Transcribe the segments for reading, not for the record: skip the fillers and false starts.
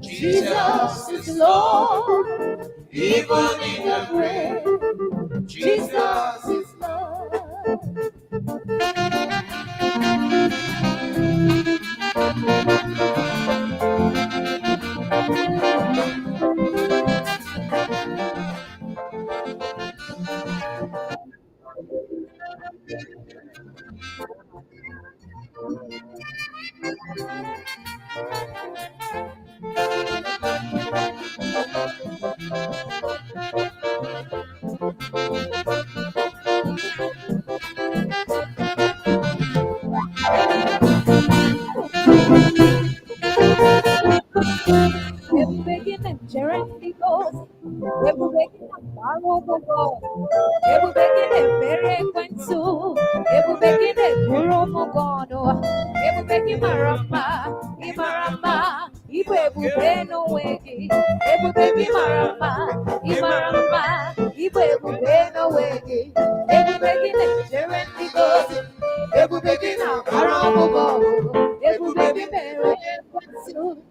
Jesus is Lord, even in the grave. Jesus is Lord. Every beginning, Jeremy goes. Every beginning, Barrow goes. Every beginning, Berry went to. Every beginning, Guru Mogono. Every beginning, Maramba, Imaramba, Ibu Beno Wegi. Every beginning, Maramba, Imaramba, Ibu Beno Wegi. Every beginning, Jeremy goes. Every beginning, Barrow goes. Every beginning, Berry went to.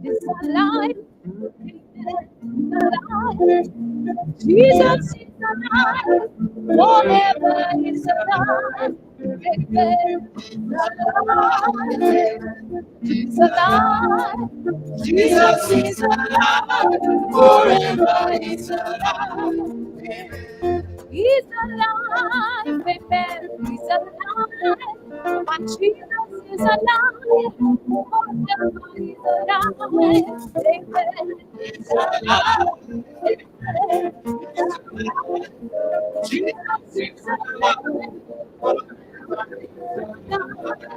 It's alive. Jesus is alive. Forever is alive. He's alive. Jesus is alive. Forever is alive. He's alive, amen. He's alive. My Jesus is alive. Forever is alive. Amen. He's alive. Amen. Jesus is alive. Forever is alive.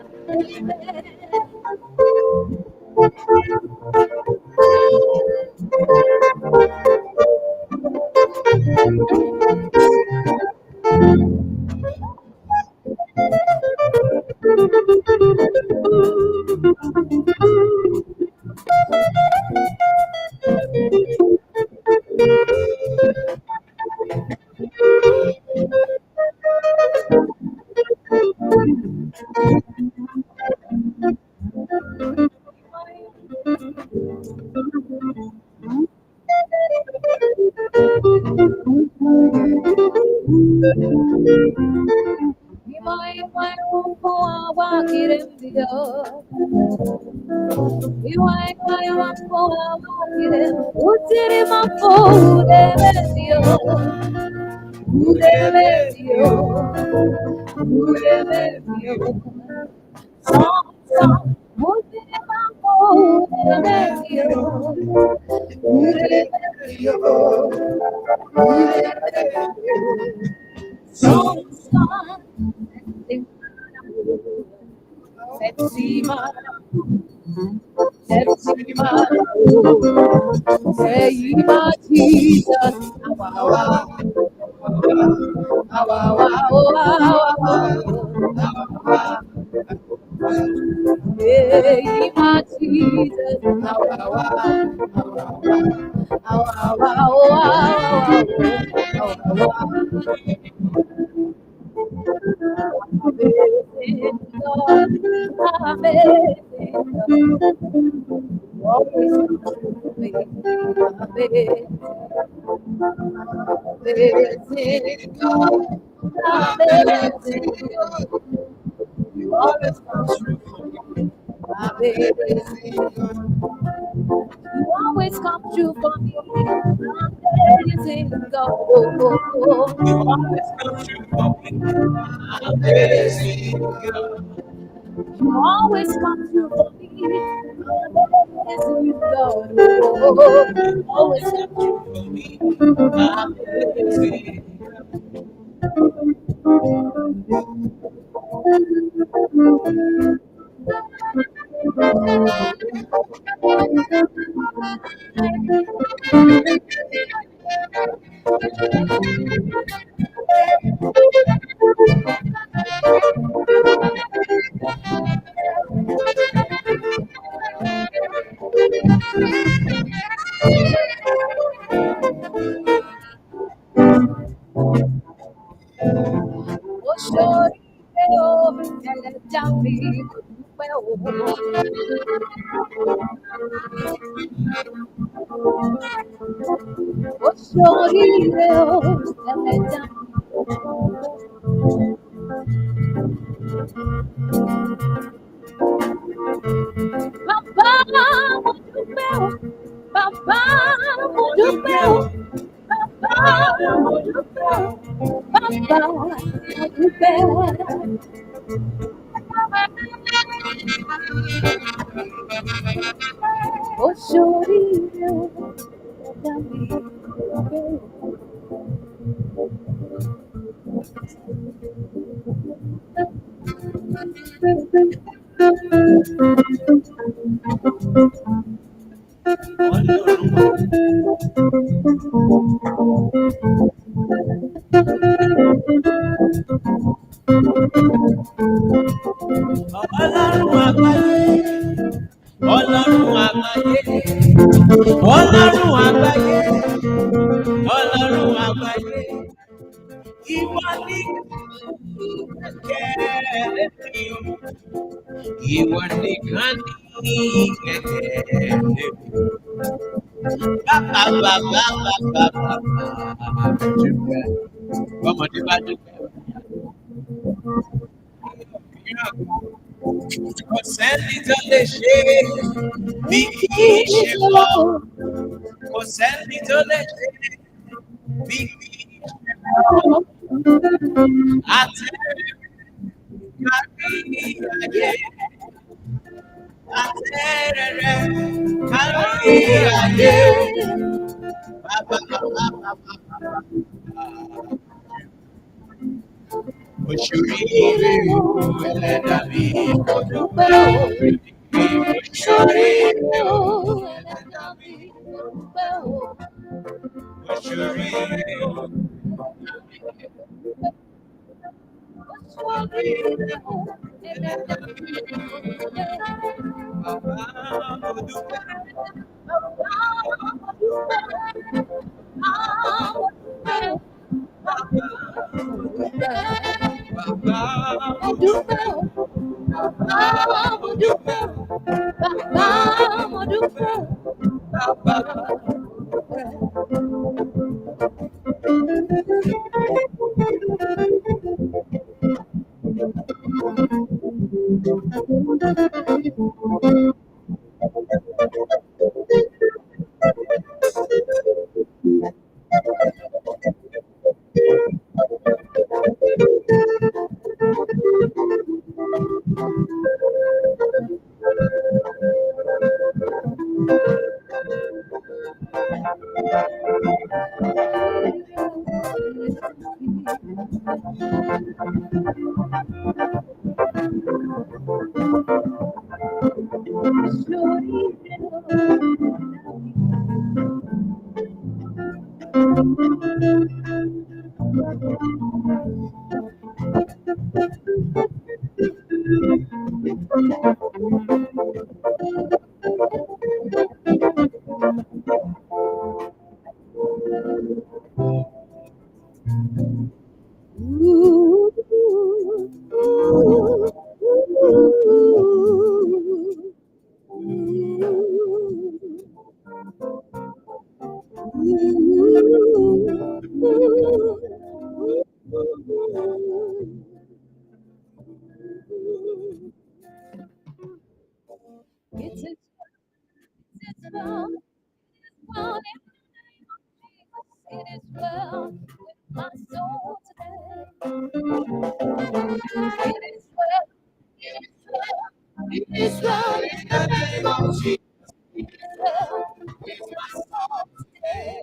Amen. amazing God, amazing God. You always come through for me. Amazing God. You always come through for me. Amazing God. Oh, you always come through for me. Amazing God. You always come through for me. Amazing God. Oh, you always come through for me. Amazing Oh, sorry, oh, ẹlẹ́dàá mi, mo dúpẹ́ o. Oh, sorry, oh, ẹlẹ́dàá mi. Bàbá, mo dúpẹ́ o. Bàbá, mo dúpẹ́ o. Bàbá, mo dúpẹ́ o. Bàbá, mo dúpẹ́ o. Oh, sorry, oh, ẹlẹ́dàá mi, mo dúpẹ́ o. Ọlọ́run àgbáyé, Ọlọ́run àgbáyé, Ọlọ́run àgbáyé, Ọlọ́run àgbáyé, ìwọ ní kẹ̀kẹ́ mi, ìwọ nìkan ní kẹ̀kẹ́ mi. Bàbá bàbá bàbá bàbá dúpẹ́, ọmọdé bá dúpẹ́, kò sẹ́ni tó lè ṣe bí kì í ṣe wọ́, kò sẹ́ni tó lè ṣe bí kì í ṣe wọ́. Àtẹ̀rẹ̀ kárí ayé, àtẹ̀rẹ̀ kárí ayé. Bàbá bàbá bàbá oṣoríire o ẹlẹ́dàá mi mo dúpẹ́ orí mi oṣoríire o ẹlẹ́dàá mi mo dúpẹ́ o oṣoríire o oṣoríire o ẹlẹ́dàá mi mo dúpẹ́ bàbá mo dúpẹ́ bàbá mo dúpẹ́ bàbá mo dúpẹ́. Bàbá mo dúpẹ́ o, bàbá mo dúpẹ́ o, bàbá mo dúpẹ́ o, bàbá mo well with my soul today. It is well, it is well, it is well in the name of Jesus. It is well with my soul today.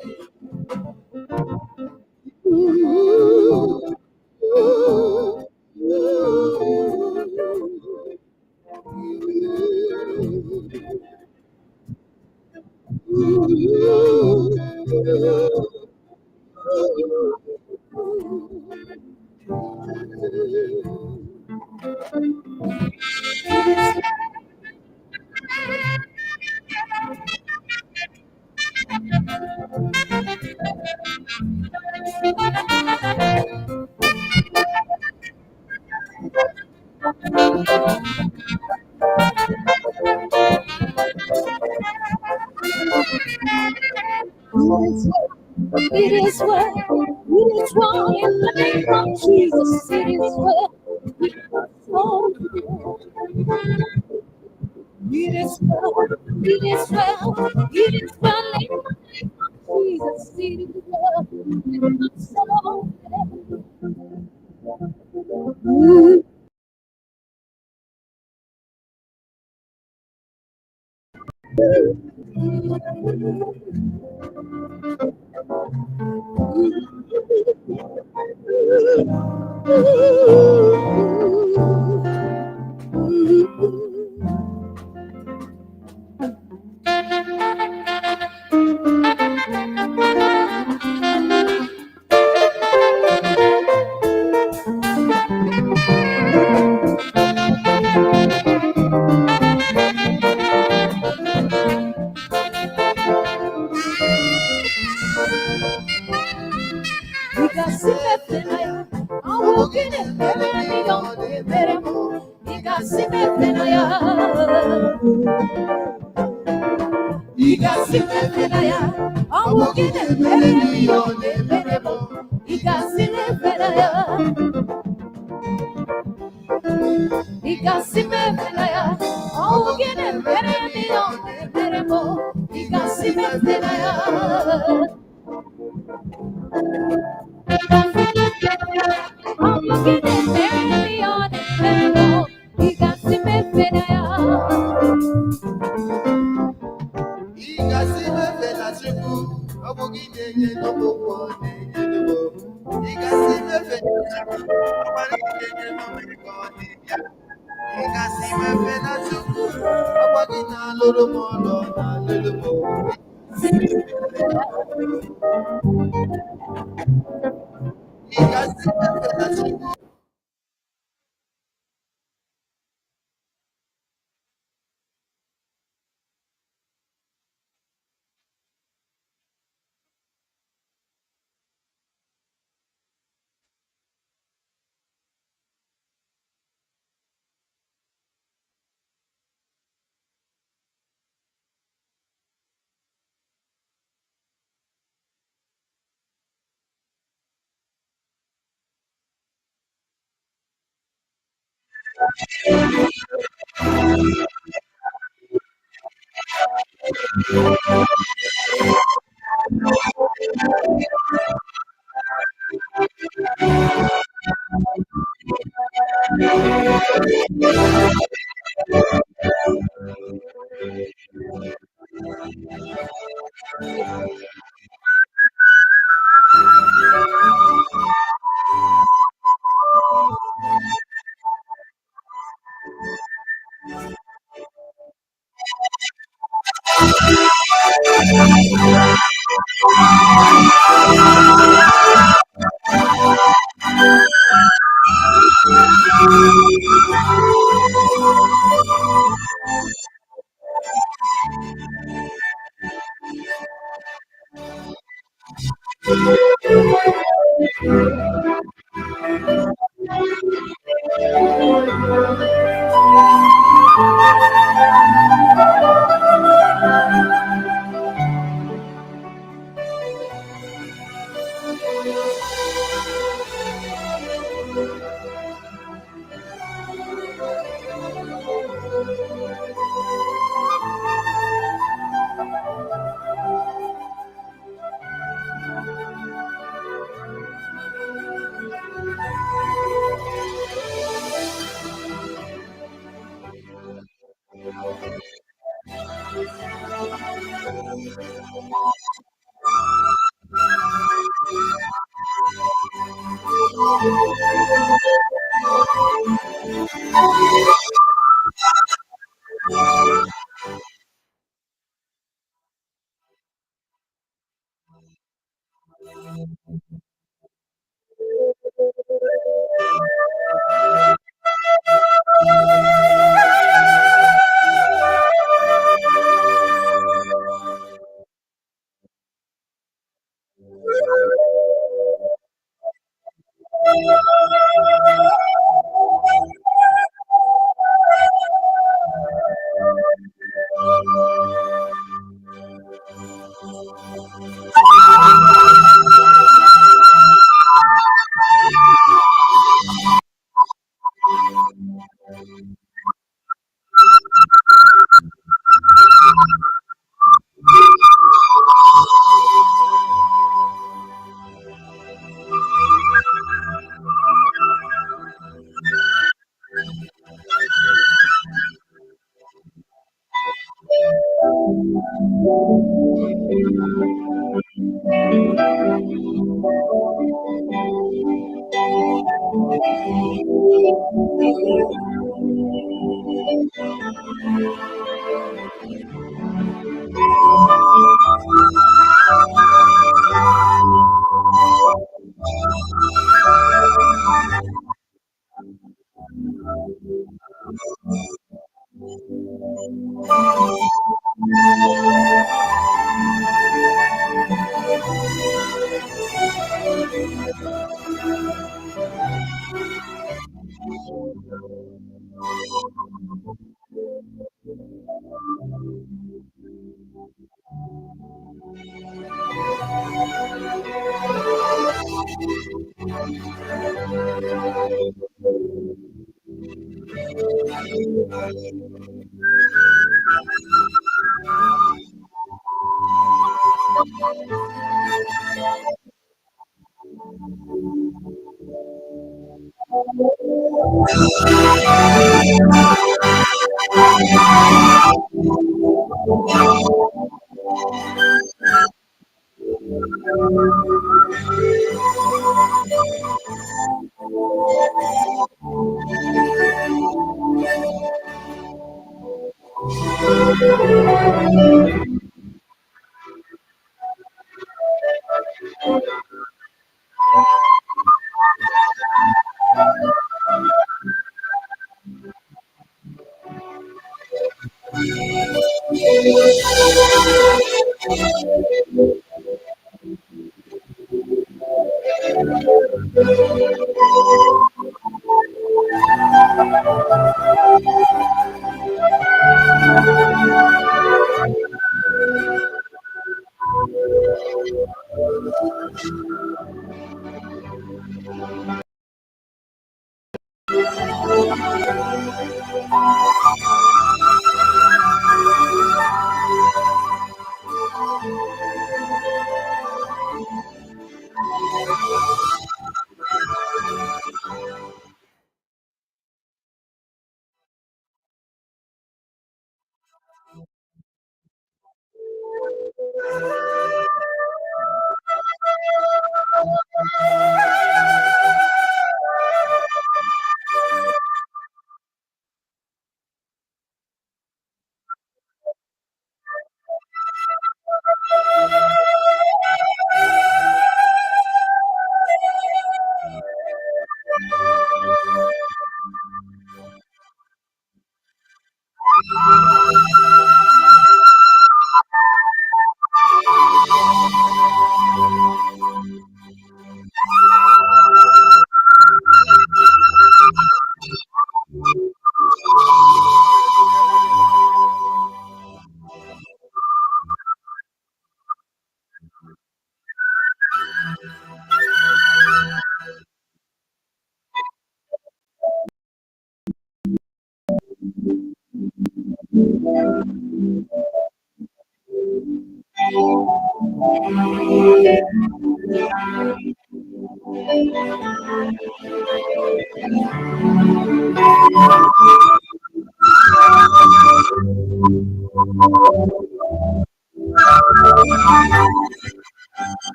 It is well, it is well in the name of Jesus. It is well with my soul. It is well, it is well, it is well in the name of Jesus. It is well with my soul. Because if I will get it, baby, don't get it. Because if I because if I will get it, baby, don't get it. Because if because if I will get it, baby, don't get it. Because if I'm looking at baby on it, he got to me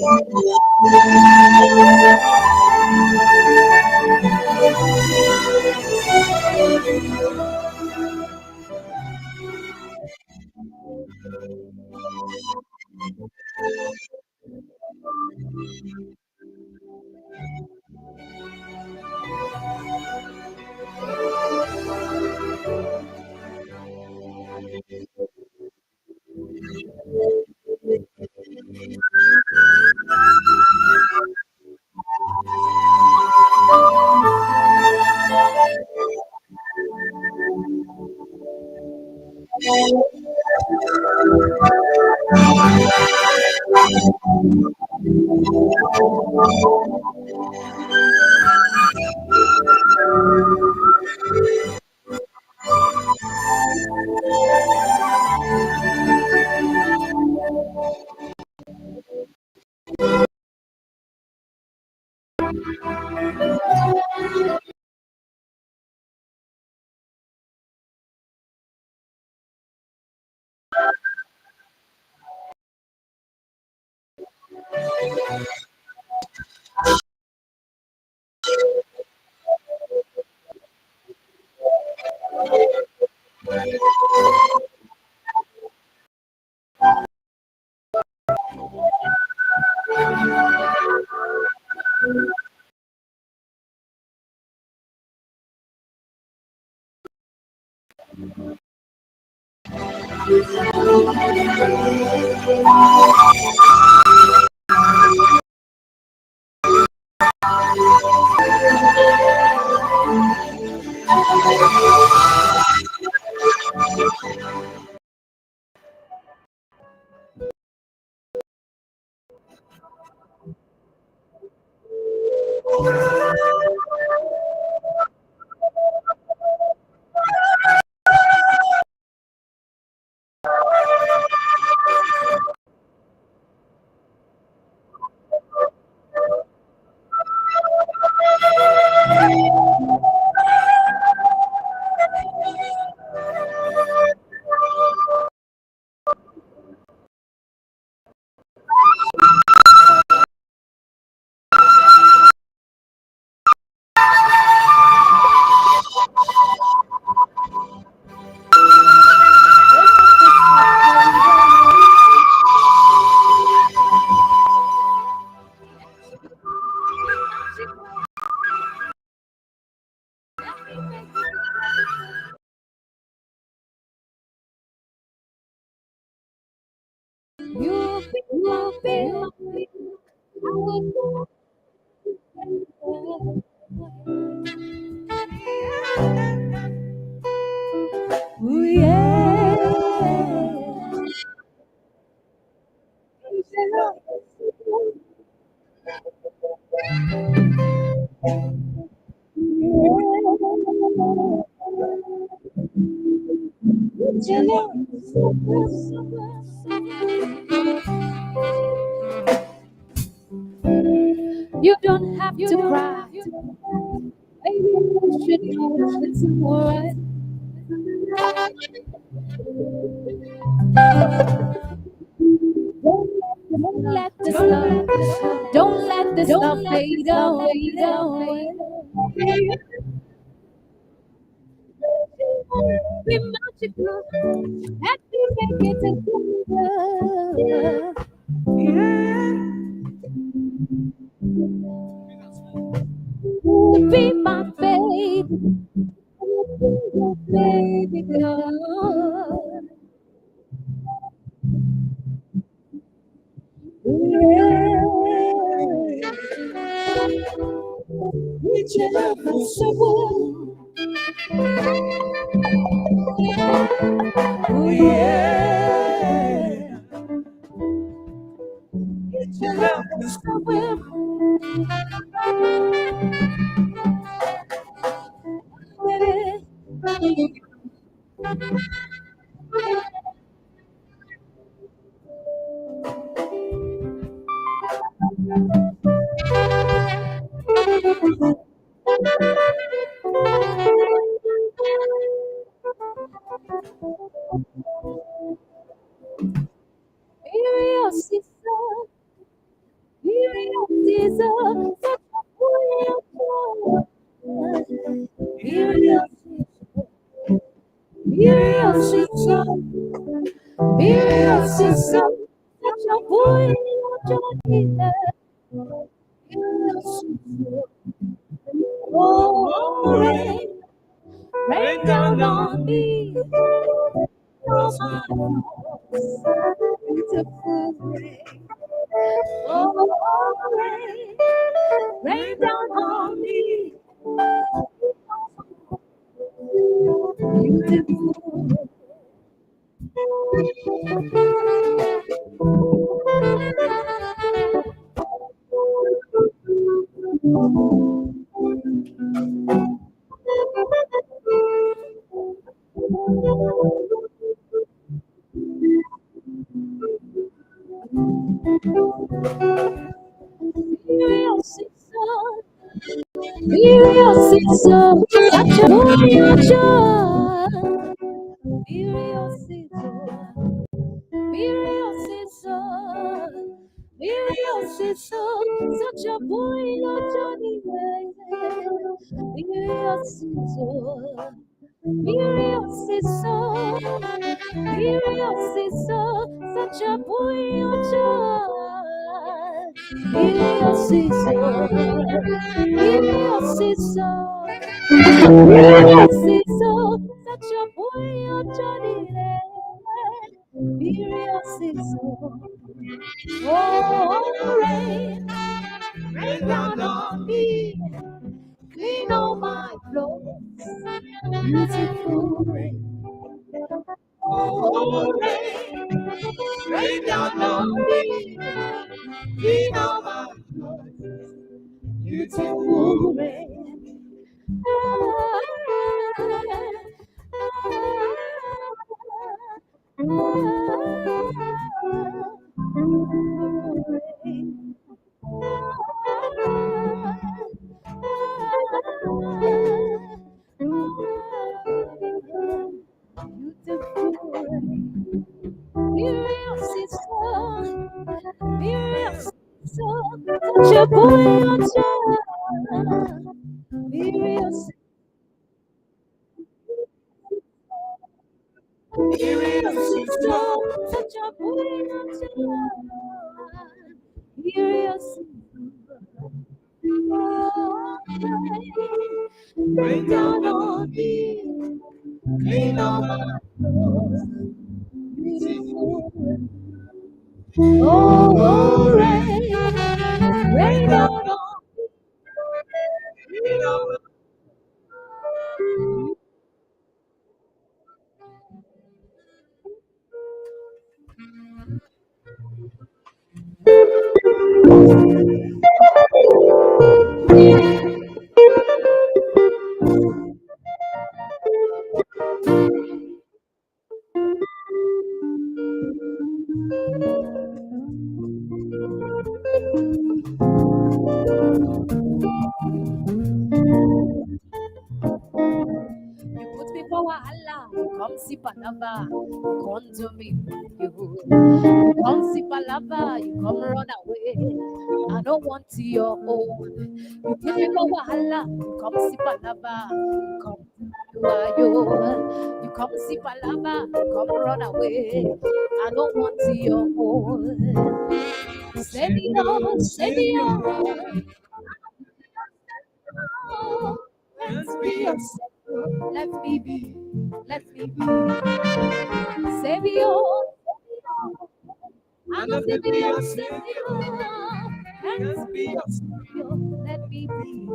You've been my baby. I will ooh, yeah. You don't have to cry. Baby, you should know it's alright. Don't let this love fade away. Be magical. Let me make it together. Yeah. Be my baby, baby girl. Yeah. Reach out for someone. Oh yeah. Reach out for someone. Your sister, Oh, rain down on me. Oh, my beautiful rain. Oh, rain down on me. Beautiful. Such a boy, Johnny. Such a boy, oh, rain down on me, clean all my clothes, beautiful rain. Oh, rain down on me, clean all my clothes, beautiful rain. Such a boy, such a rain down on me, clean all my clothes, beautiful. Oh, rain down on me, clean all my put me for wahala, come see palava, come to me, you come see palava, you come run away. I don't want your own. You put me for wahala, come see palava, come to you. You come see palava, come run away. I don't want your own. Savior, Savior, let me be, let me be, let me be. Savior, I'm a Savior, Savior, let me be, Savior, let me be.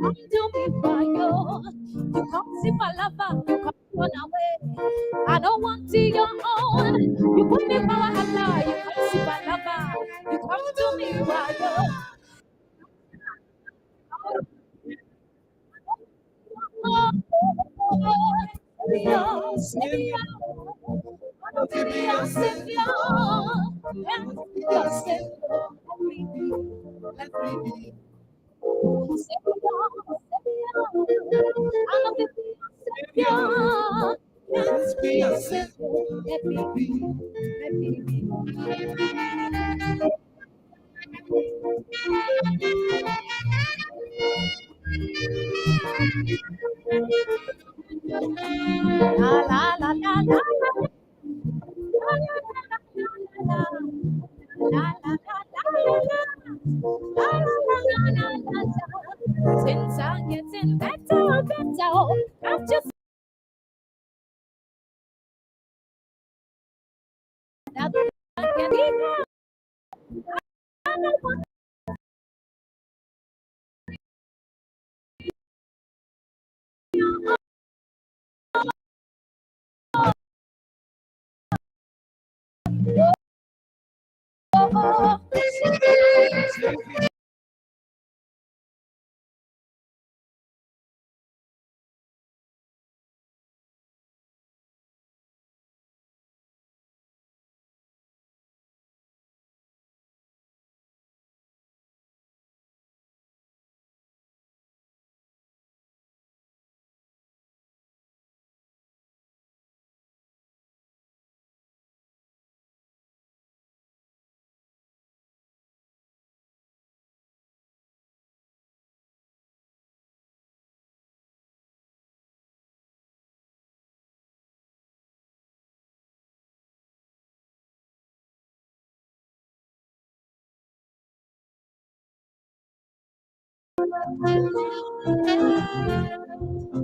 Come to me, fire. You come see my lover, you come run away. I don't want to your own. You put me power and lie, you come see my lover, you come to me, fire. Savior, Savior, Savior, Savior, Savior, let me be, let me be. La la la la la la la la. Things are getting better, better. I'm just getting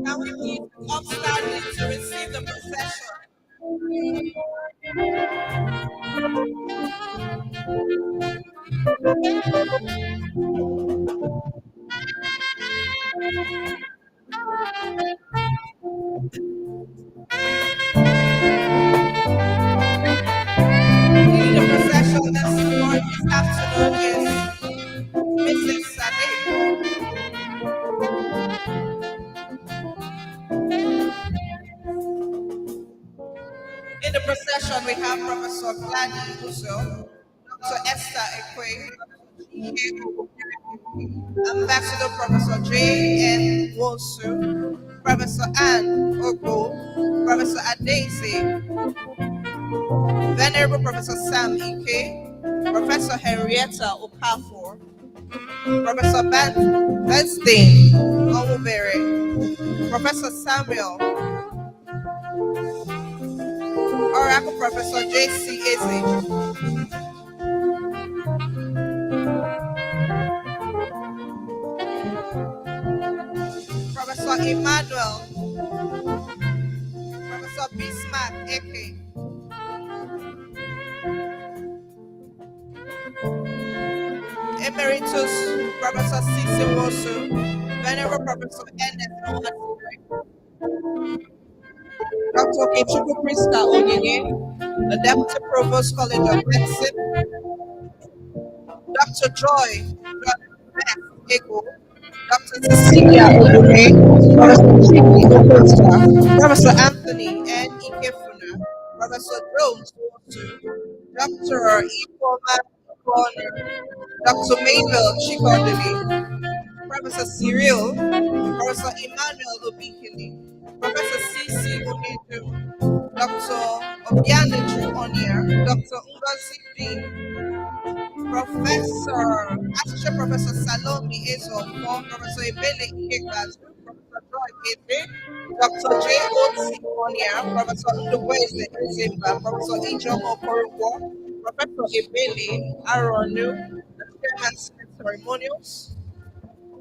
Can we please upstanding to receive the procession? Leading the procession this afternoon is Mrs. Sade. In the procession, we have Professor Glady Uso, Dr. Esther Ekwe, Ambassador Professor J. N. Wosu, Professor Anne Ogo, Professor Adese, Venerable Professor Sam Ike, Professor Henrietta Okafor, Professor Bernstein Omubere, Professor Samuel, Oracle Professor J.C. Eze, Professor Emmanuel, Professor Bismarck Eke, Emeritus Professor Sisi Wosu, Venerable Professor Ernest Ohatsire, Dr. Kechuku Krista Onyinye, the Deputy Provost College of Medicine, Dr. Joy Beth Ego, Dr. Cecilia Ogume, Professor Chidi Okosta, Professor Anthony N. Ikefuna, Professor Jones Wosu, Dr. Ifoma Corner, Dr. Mabel Chikodili, Professor Cyril, Professor Emmanuel Obikili, Professor C.C. Onedu, Dr. Obianeju Onia, Dr. Ngozi D. Professor, Associate Professor Salome Ezofo, Professor Ebele Ikekbazu, Professor Joy Ede, Dr. J. O.T. Onia, Professor Ndubweze Ezimba, Professor Ijomo Koruwo, Professor Ebele Aronu, the Chairman Senate Ceremonials,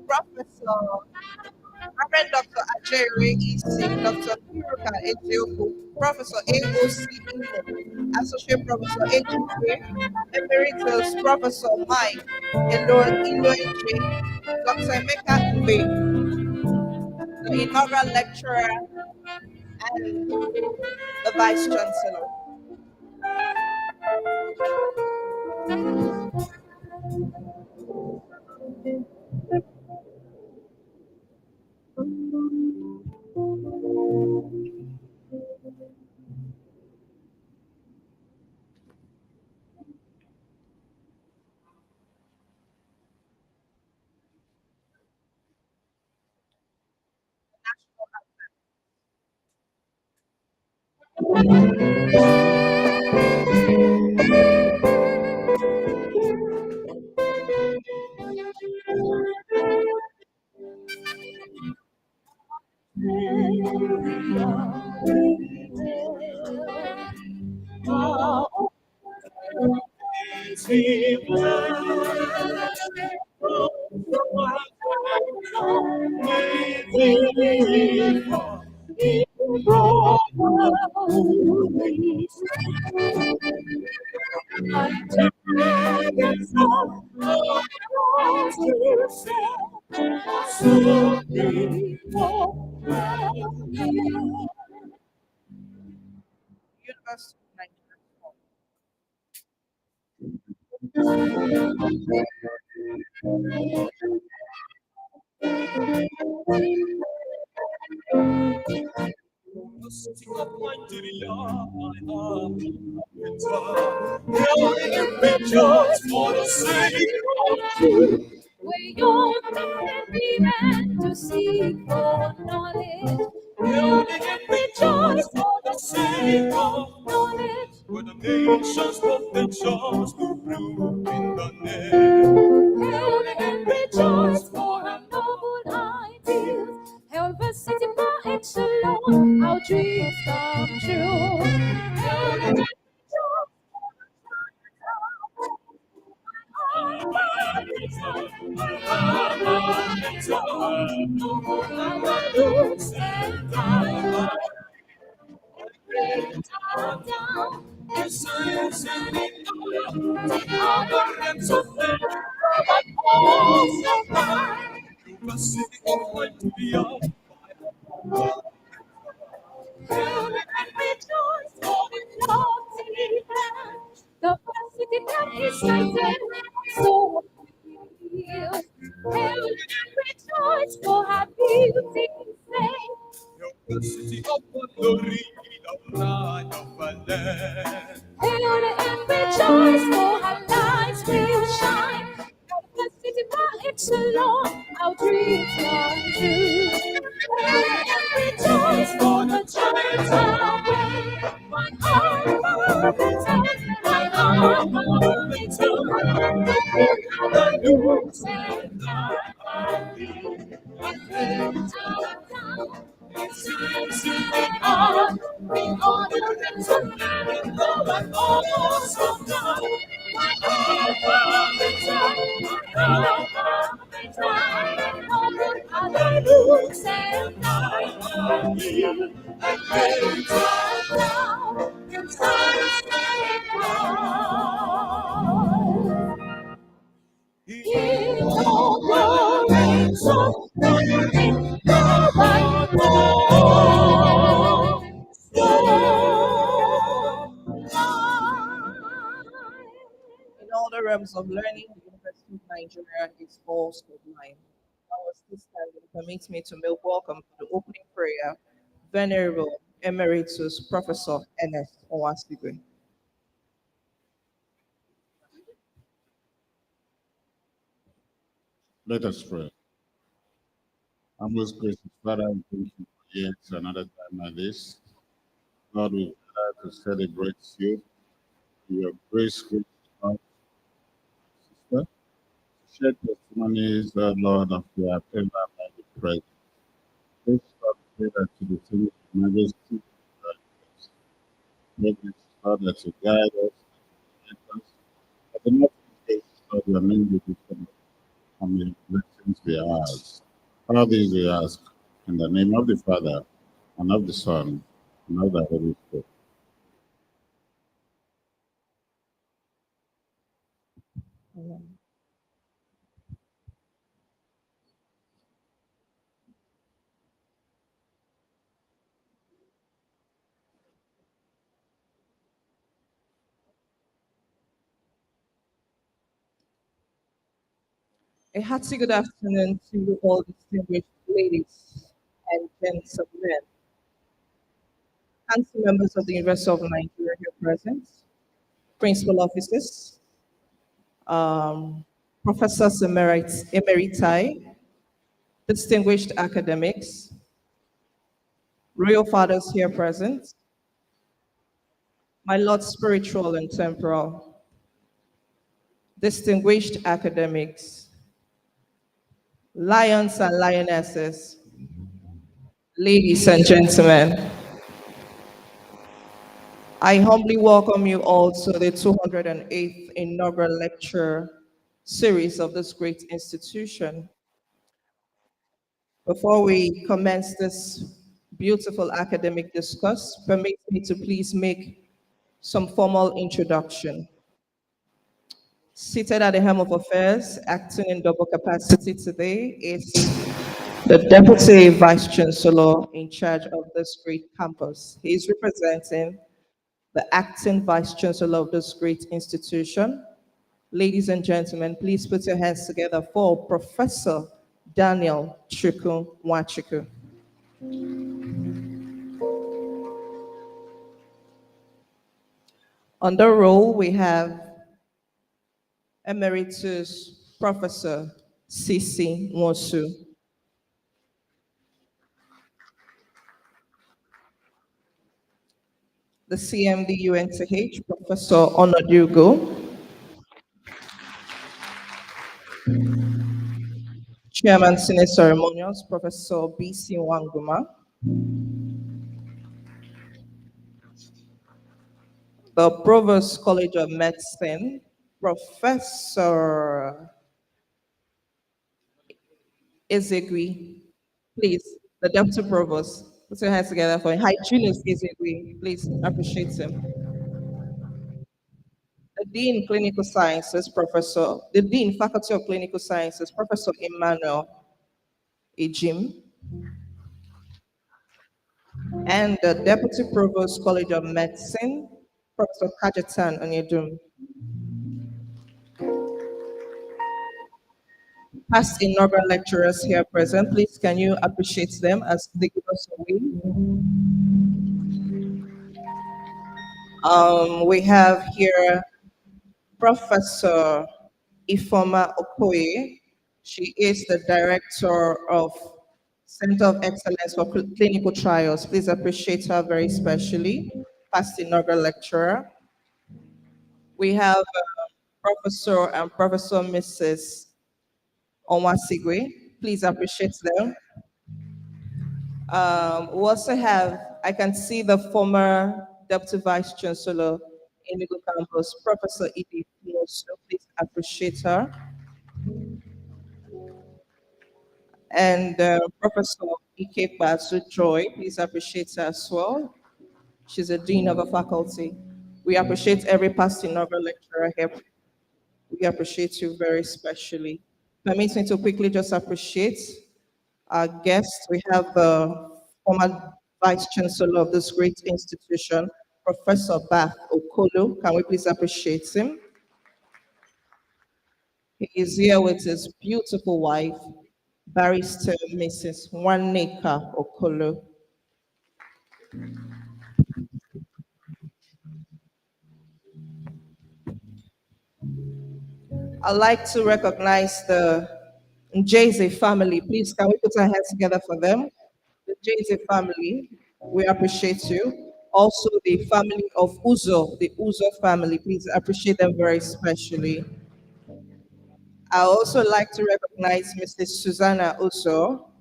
Professor Reverend Dr. Ajere Isi, Dr. Kiruka Ezioku, Professor A.O.C. Imo, Associate Professor Ejike, Emeritus Professor Mike Iloeje, Dr. Emeka Mbe, the inaugural lecturer and the Vice Chancellor. University of Nigeria. Sitting up Nigeria, and rejoice for the sake of truth. We don't demand to seek for knowledge. Building and rejoice for the sake of Knowledge. for the nations, potentials to bloom in the name. Building and rejoice for our noble ideals. Help us city by excellence, our dreams come true. Building and rejoice the city that is lighted, so heal. Hail and rejoice for her beauty The city of glory, the light of a land. Hail and rejoice for her lights will shine. Help the city by its alone, our dreams come true. Hail and rejoice for the giants away. My heart my heart the news and I live down. It's time in order to marry the one also God. My heart I lose and I live and lay down. It's time it's all the so in the In all the realms of learning, the University of Nigeria is all sublime. Our still standing permits me to make welcome to the opening prayer, Venerable Emeritus Professor Ernest Owasigwe. Let us pray. Our most gracious Father, we thank you for yet another time like this. Lord, we gather to celebrate you, your grace, good Lord, sister. Share testimonies, Lord, of your favor by the present. Please, Lord, pray that you distinguish your majesty, make this, Lord, that you guide us, that you lead us. At the next case, Lord, your name be different, and your blessings be ours. All these we ask in the name of the Father, and of the Son, and of the Holy Spirit. Amen. A hearty good afternoon to you all distinguished ladies and gentlemen, council members of the University of Nigeria here present, principal officers, professors emeriti, distinguished academics, royal fathers here present, my Lord spiritual and temporal, distinguished academics, lions and lionesses, ladies and gentlemen, I humbly welcome you all to the 208th inaugural lecture series of this great institution. Before we commence this beautiful academic discourse, permit me to please make some formal introduction. Seated at the helm of affairs, acting in double capacity today, is the Deputy Vice Chancellor in charge of this great campus. He is representing the acting Vice Chancellor of this great institution. Ladies and gentlemen, please put your hands together for Professor Daniel Chukwu Nwachukwu. On the roll, we have Emeritus Professor Sisi Nwosu. The CMD UNTH, Professor Onodugo. Chairman Senate Ceremonials, Professor B.C. Wanguma. The Provost College of Medicine, Professor Ezegui. Please, the Deputy Provost, put your hands together for him. Hi, Julius Ezegui. Please appreciate him. The Dean Clinical Sciences, the Dean Faculty of Clinical Sciences, Professor Emmanuel Ejim, and the Deputy Provost College of Medicine, Professor Kajetan Onyedum. Past inaugural lecturers here present, please can you appreciate them as they give us a wave? We have here Professor Ifoma Okoye. She is the Director of Center of Excellence for Clinical Trials. Please appreciate her very specially. Past inaugural lecturer. We have Professor and Professor Mrs. Onwasigwe. Please appreciate them. We also have, I can see the former Deputy Vice Chancellor in Legal Campus, Professor Edith Nwosu. Please appreciate her. And Professor Ike Basu Joy, please appreciate her as well. She's a Dean of a faculty. We appreciate every past inaugural lecturer here. We appreciate you very specially. Permit me to quickly just appreciate our guests. We have the former Vice Chancellor of this great institution, Professor Bath Okolo. Can we please appreciate him? He is here with his beautiful wife, Barrister Mrs. Waneka Okolo. I'd like to recognize the Njeze family. Please, can we put our hands together for them? The Njeze family, we appreciate you. Also, the family of Uzo, the Uzo family, please appreciate them very specially. I also like to recognize Mrs. Susanna Uzo,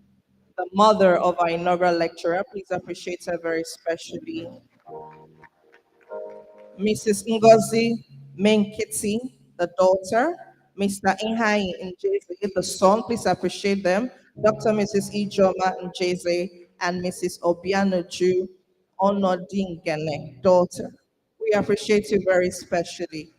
the mother of our inaugural lecturer. Please appreciate her very specially. Mrs. Ngozi Menkiti, the daughter. Mr. Inhai Njeze, the son. Please appreciate them. Dr. Mrs. Ijoma Njeze and Mrs. Obianoju Onodingene, daughter. We appreciate you very specially.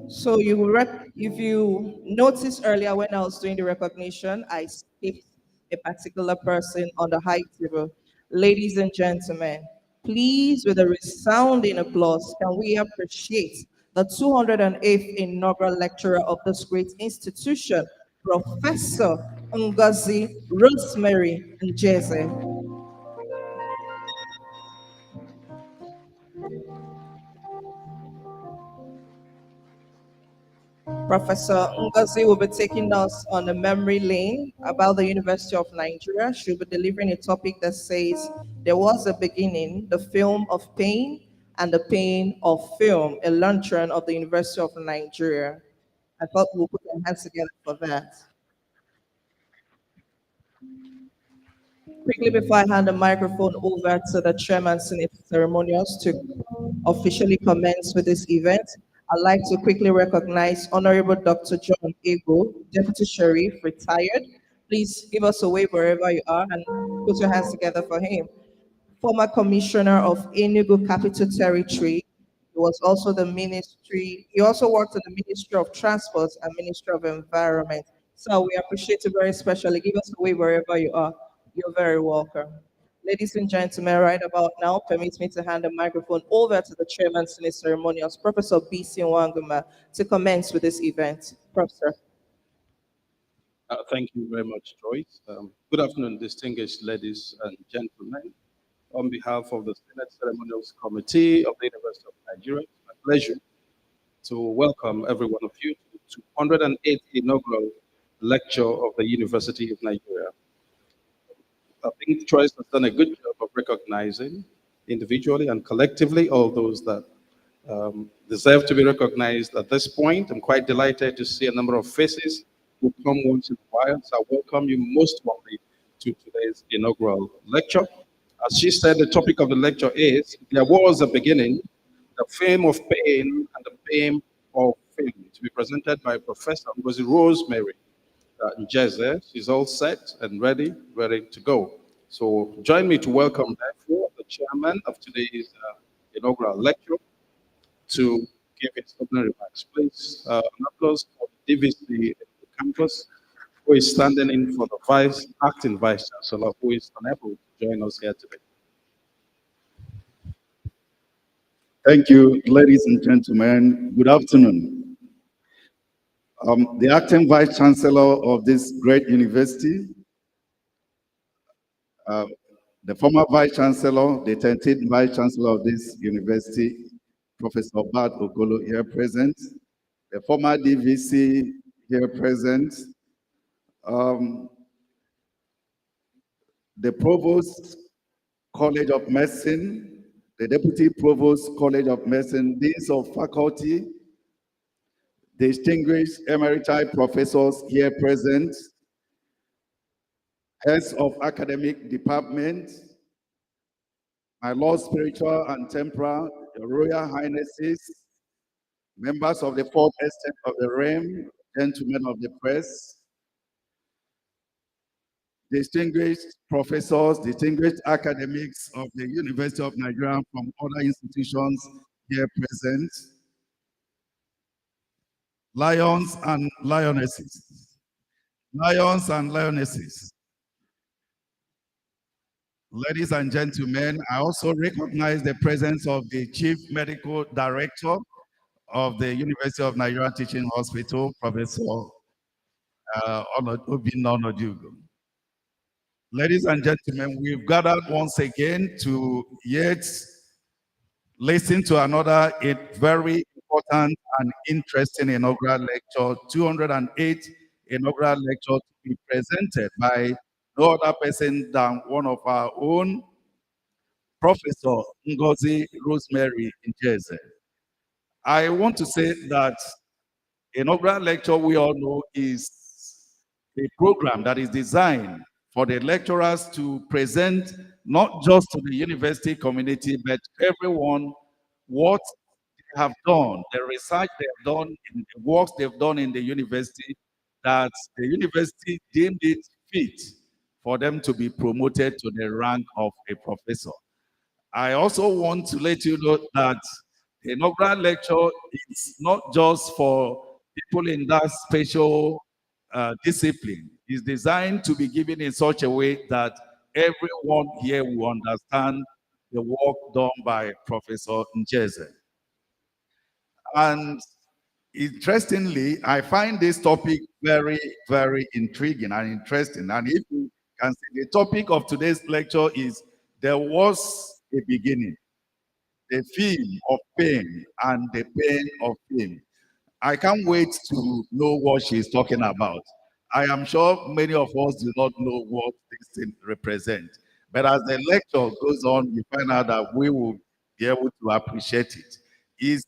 So if you noticed earlier when I was doing the recognition, I skipped a particular person on the high table. Ladies and gentlemen, please, with a resounding applause, can we appreciate the 208th inaugural lecturer of this great institution, Professor Ngozi Rosemary Njeze. Professor Ngozi will be taking us on a memory lane about the University of Nigeria. She'll be delivering a topic that says, "There was a beginning, the film of pain and the pain of film, a luncheon of the University of Nigeria." I thought we'll put our hands together for that. Quickly, before I hand the microphone over to the chairman, Senate Ceremonials, to officially commence with this event, I'd like to quickly recognize Honorable Dr. John Ego, Deputy Sheriff, retired. Please give us a wave wherever you are and put your hands together for him. Former Commissioner of Enugu Capital Territory. He was also the ministry, he also worked in the Ministry of Transport and Ministry of Environment. So we appreciate you very specially. Give us a wave wherever you are. You're very welcome. Ladies and gentlemen, right about now, permit me to hand the microphone over to the Chairman Senate Ceremonials, Professor B.C. Nwanguma, to commence with this event. Professor. Thank you very much, Joyce. Good afternoon, distinguished ladies and gentlemen. On behalf of the Senate Ceremonials Committee of the University of Nigeria, it's my pleasure to welcome every one of you to the 208th inaugural lecture of the University of Nigeria. I think Joyce has done a good job of recognizing individually and collectively all those that deserve to be recognized at this point. I'm quite delighted to see a number of faces who come once in a while. So I welcome you most warmly to today's inaugural lecture. As she said, the topic of the lecture is, "There was a beginning, the fame of pain and the fame of fame," to be presented by Professor Ngozi Rosemary Njeze. She's all set and ready to go. So join me to welcome, therefore, the chairman of today's inaugural lecture to give his opening remarks. Please, an applause for the DVC campus, who is standing in for the acting vice chancellor, who is unable to join us here today. Thank you, ladies and gentlemen. Good afternoon. The acting vice chancellor of this great university, the former vice chancellor, the 13th vice chancellor of this university, Professor Bart Okolo, here present, the former DVC here present, the Provost College of Medicine, the Deputy Provost College of Medicine, Deans of Faculty, distinguished emeriti professors here present, heads of academic department, my Lord Spiritual and Temporal, your Royal Highnesses, members of the fourth estate of the realm, gentlemen of the press, distinguished professors, distinguished academics of the University of Nigeria from other institutions here present, lions and lionesses, lions and lionesses. Ladies and gentlemen, I also recognize the presence of the Chief Medical Director of the University of Nigeria Teaching Hospital, Professor Obinna Onojugo. Ladies and gentlemen, we've gathered once again to yet listen to another very important and interesting inaugural lecture, 208 inaugural lecture to be presented by no other person than one of our own, Professor Ngozi Rosemary Njeze. I want to say that inaugural lecture, we all know, is a program that is designed for the lecturers to present not just to the university community, but everyone what they have done, the research they have done, in the works they've done in the university, that the university deemed it fit for them to be promoted to the rank of a professor. I also want to let you know that the inaugural lecture is not just for people in that special discipline. It's designed to be given in such a way that everyone here will understand the work done by Professor Njeze. And interestingly, I find this topic very, very intriguing and interesting. And if you can see, the topic of today's lecture is "There was a beginning, the theme of pain and the pain of fame." I can't wait to know what she's talking about. I am sure many of us do not know what this thing represents. But as the lecture goes on, you find out that we will be able to appreciate it. It's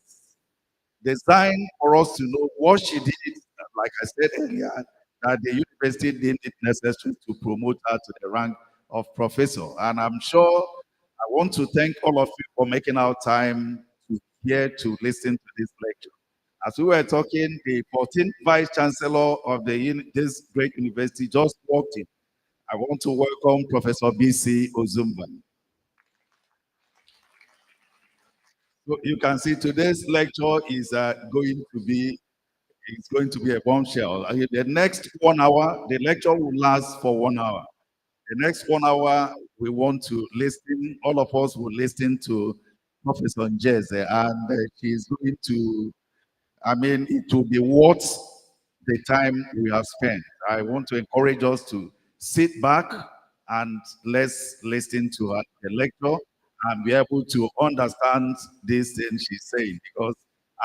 designed for us to know what she did, like I said earlier, that the university deemed it necessary to promote her to the rank of professor. And I'm sure I want to thank all of you for making our time to here to listen to this lecture. As we were talking, the 14th Vice Chancellor of this great university just walked in. I want to welcome Professor B.C. Ozumba. So you can see today's lecture is going to be a bombshell. The next 1 hour, the lecture will last for 1 hour. The next 1 hour, we want to listen, all of us will listen to Professor Njeze, and she's going to, it will be worth the time we have spent. I want to encourage us to sit back and let's listen to her, the lecture, and be able to understand this thing she's saying, because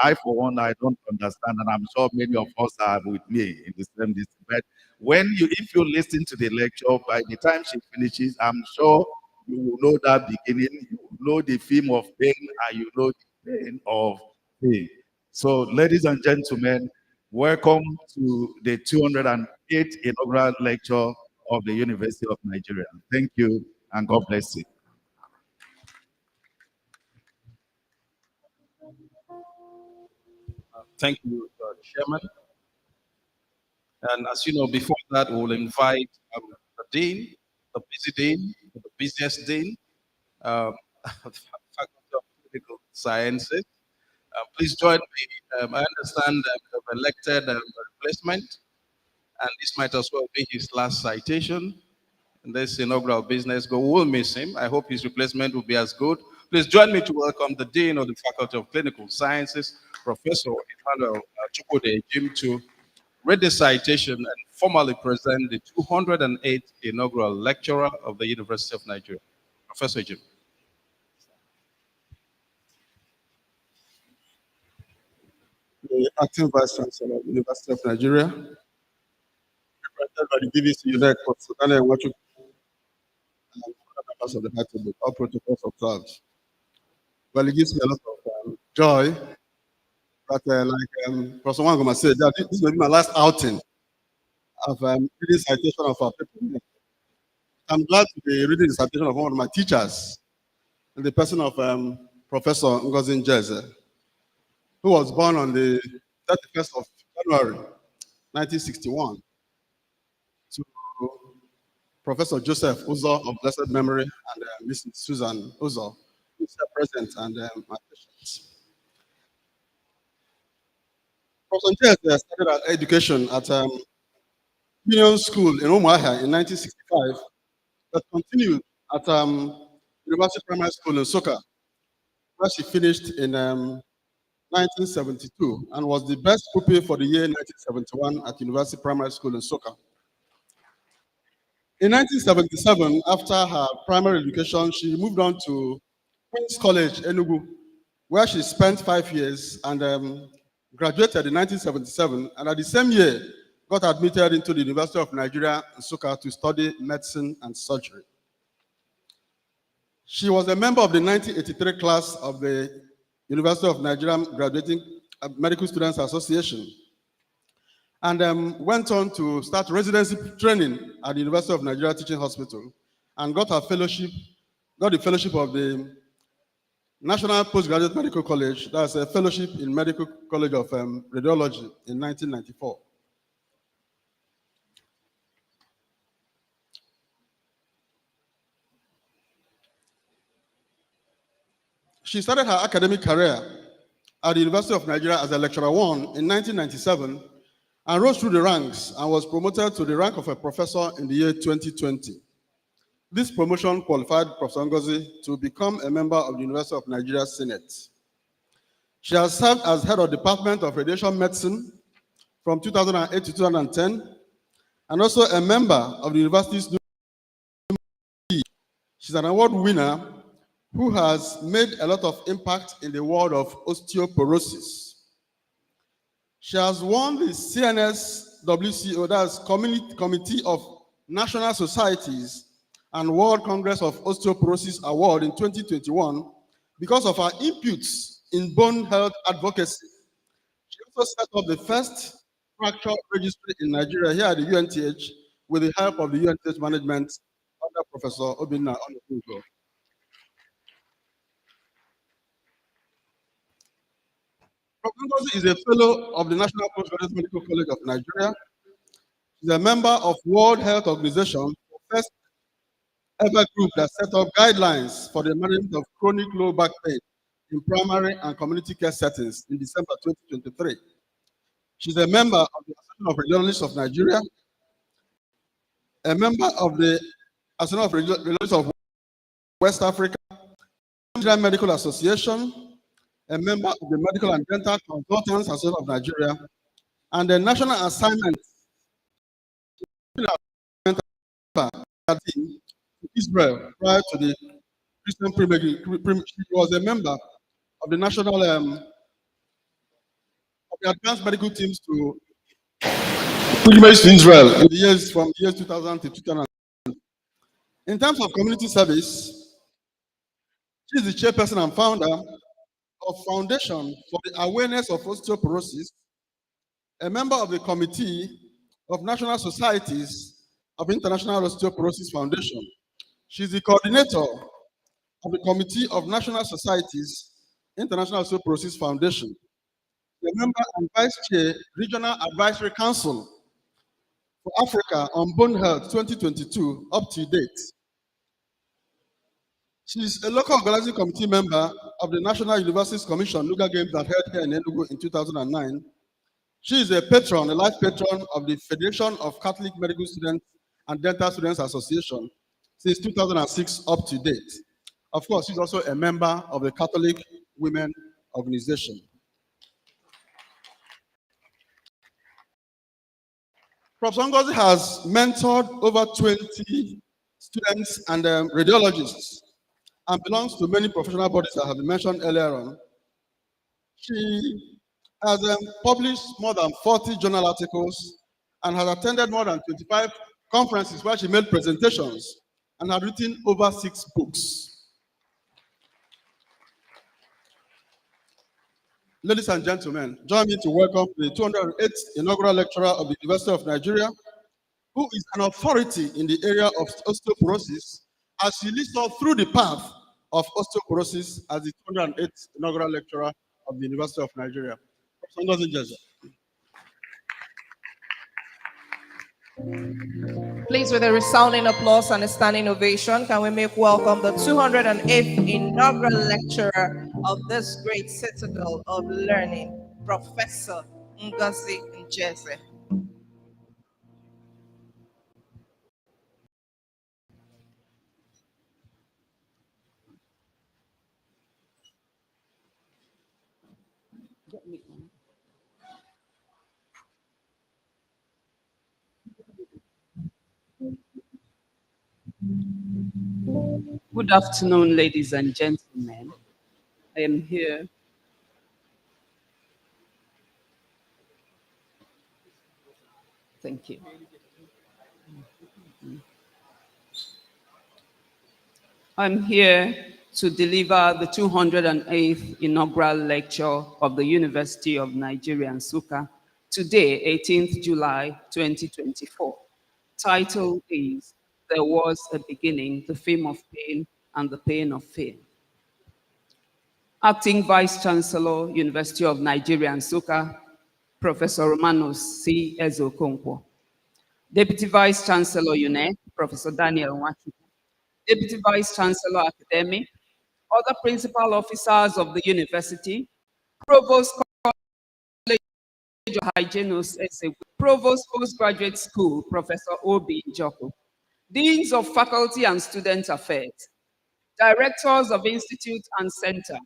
I, for one, I don't understand, and I'm sure many of us are with me in the same distance. But if you listen to the lecture, by the time she finishes, I'm sure you will know that beginning, you will know the theme of pain, and you know the pain of pain. So, ladies and gentlemen, welcome to the 208th inaugural lecture of the University of Nigeria. Thank you, and God bless you. Thank you, Chairman. And as you know, before that, we'll invite the Dean, the busy Dean, the busiest Dean, of the Faculty of Political Sciences. Please join me. I understand that we've elected a replacement, and this might as well be his last citation in this inaugural business. Go, we'll miss him. I hope his replacement will be as good. Please join me to welcome the Dean of the Faculty of Clinical Sciences, Professor Inaugural Chukwude Jim, to read the citation and formally present the 208th inaugural lecturer of the University of Nigeria. Professor Jim. The acting Vice Chancellor of the University of Nigeria, represented by the DVC UNEC, Professor Daniel Nwachukwu, and other members of the High Table, all protocols observed. Well, it gives me a lot of joy that, like Professor Wangoma said, that this may be my last outing of reading citation of our people. I'm glad to be reading the citation of one of my teachers, in the person of Professor Ngozi Njeze, who was born on the 31st of January, 1961, to Professor Joseph Uzo of blessed memory and Mrs. Susan Uzo, who is present, and my patients. Professor Njeze started her education at Union School in Umuahia in 1965, but continued at University Primary School in Soka, where she finished in 1972 and was the best pupil for the year 1971 at University Primary School in Soka. In 1977, after her primary education, she moved on to Queen's College, Enugu, where she spent 5 years and graduated in 1977, and at the same year, got admitted into the University of Nigeria, Nsukka, to study medicine and surgery. She was a member of the 1983 class of the University of Nigeria Graduating Medical Students Association, and went on to start residency training at the University of Nigeria Teaching Hospital, and got the fellowship of the National Postgraduate Medical College. That's a fellowship in Medical College of Radiology in 1994. She started her academic career at the University of Nigeria as a lecturer 1 in 1997, and rose through the ranks and was promoted to the rank of a professor in the year 2020. This promotion qualified Professor Ngozi to become a member of the University of Nigeria Senate. She has served as head of the Department of Radiation Medicine from 2008 to 2010, and also a member of the university's new. She's an award winner who has made a lot of impact in the world of osteoporosis. She has won the CNSWCO, that's Committee of National Societies and World Congress of Osteoporosis Award in 2021 because of her inputs in bone health advocacy. She also set up the first fracture registry in Nigeria here at the UNTH with the help of the UNTH management under Professor Obinna Onukwugo. Prof. Ngozi is a fellow of the National Postgraduate Medical College of Nigeria. She's a member of World Health Organization, the first ever group that set up guidelines for the management of chronic low back pain in primary and community care settings in December 2023. She's a member of the Association of Radiologists of Nigeria, a member of the Association of Radiologists of West Africa, Nigerian Medical Association, a member of the Medical and Dental Consultants Association of Nigeria, and the National Assignment team to Israel prior to the Christian Premier. She was a member of the national of the advanced medical teams to pilgrimage to Israel in the years from the years 2000 to 2000. In terms of community service, she is the chairperson and founder of Foundation for the Awareness of Osteoporosis, a member of the Committee of National Societies of International Osteoporosis Foundation. She's the coordinator of the Committee of National Societies International Osteoporosis Foundation, a member and vice chair, Regional Advisory Council for Africa on Bone Health 2022 up to date. She's a local organizing committee member of the National Universities Commission Luga Games that held here in Enugu in 2009. She is a patron, a life patron of the Federation of Catholic Medical Students and Dental Students Association since 2006 up to date. Of course, she's also a member of the Catholic Women Organization. Prof. Ngozi has mentored over 20 students and radiologists and belongs to many professional bodies that have been mentioned earlier on. She has published more than 40 journal articles and has attended more than 25 conferences where she made presentations and has written over 6 books. Ladies and gentlemen, join me to welcome the 208th inaugural lecturer of the University of Nigeria, who is an authority in the area of osteoporosis, as she leads us through the path of osteoporosis as the 208th inaugural lecturer of the University of Nigeria. Prof. Ngozi Njeze. Please, with a resounding applause and a standing ovation, can we make welcome the 208th inaugural lecturer of this great citadel of learning, Professor Ngozi Njeze. Good afternoon, ladies and gentlemen. I am here Thank you. I'm here to deliver the 208th inaugural lecture of the University of Nigeria, Nsukka, today, 18th July, 2024. Title is There Was a Beginning, the Fame of Pain and the Pain of Fame. Acting Vice Chancellor, University of Nigeria, Nsukka, Professor Romanus C. Ezeokonkwo. Deputy Vice Chancellor, UNE, Professor Daniel Nwachukwu. Deputy Vice Chancellor, Academic, other principal officers of the university, Provost College of Hygienist, Provost Postgraduate School, Professor Obi Njoko, Deans of Faculty and Student Affairs, Directors of Institute and Center,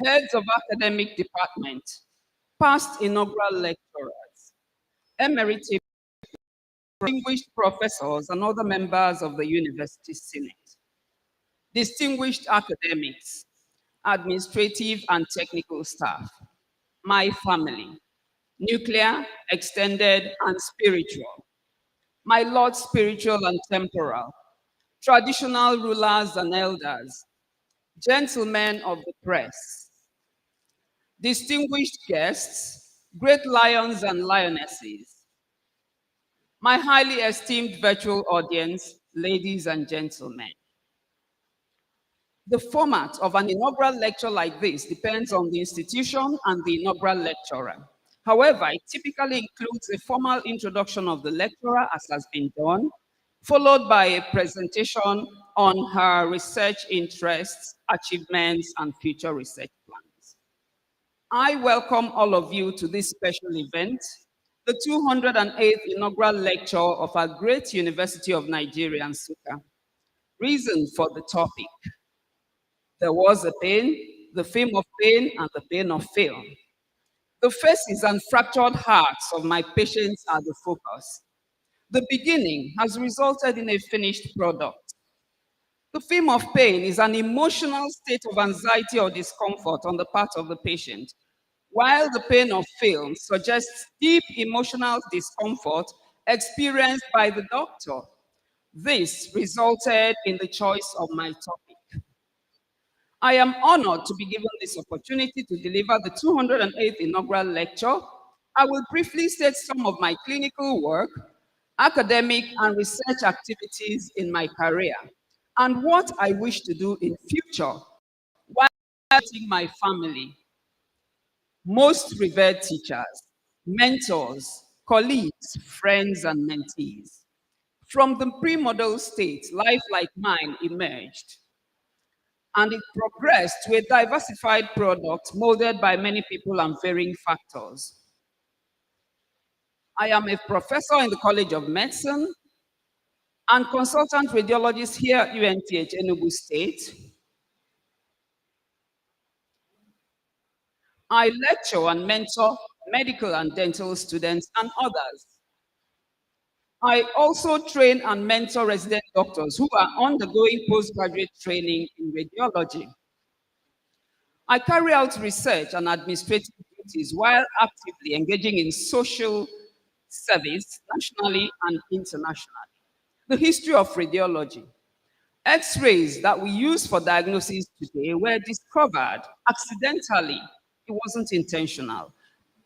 Heads of Academic Department, past inaugural lecturers, emeritus, distinguished professors, and other members of the University Senate, distinguished academics, administrative and technical staff, my family, nuclear, extended, and spiritual. My Lord spiritual and temporal, traditional rulers and elders, gentlemen of the press, distinguished guests, great lions and lionesses, my highly esteemed virtual audience, ladies and gentlemen. The format of an inaugural lecture like this depends on the institution and the inaugural lecturer. However, it typically includes a formal introduction of the lecturer, as has been done, followed by a presentation on her research interests, achievements, and future research plans. I welcome all of you to this special event, the 208th inaugural lecture of our great University of Nigeria, Nsukka. Reason for the topic: there was a pain, the fame of pain, and the pain of film. The faces and fractured hearts of my patients are the focus. The beginning has resulted in a finished product. The fame of pain is an emotional state of anxiety or discomfort on the part of the patient, while the pain of film suggests deep emotional discomfort experienced by the doctor. This resulted in the choice of my topic. I am honored to be given this opportunity to deliver the 208th inaugural lecture. I will briefly state some of my clinical work, academic and research activities in my career, and what I wish to do in future while helping my family. Most revered teachers, mentors, colleagues, friends, and mentees. From the pre-model state, life like mine emerged, and it progressed to a diversified product molded by many people and varying factors. I am a professor in the College of Medicine and consultant radiologist here at UNTH Enugu State. I lecture and mentor medical and dental students and others. I also train and mentor resident doctors who are undergoing postgraduate training in radiology. I carry out research and administrative duties while actively engaging in social service nationally and internationally. The history of radiology. X-rays that we use for diagnosis today were discovered accidentally. It wasn't intentional.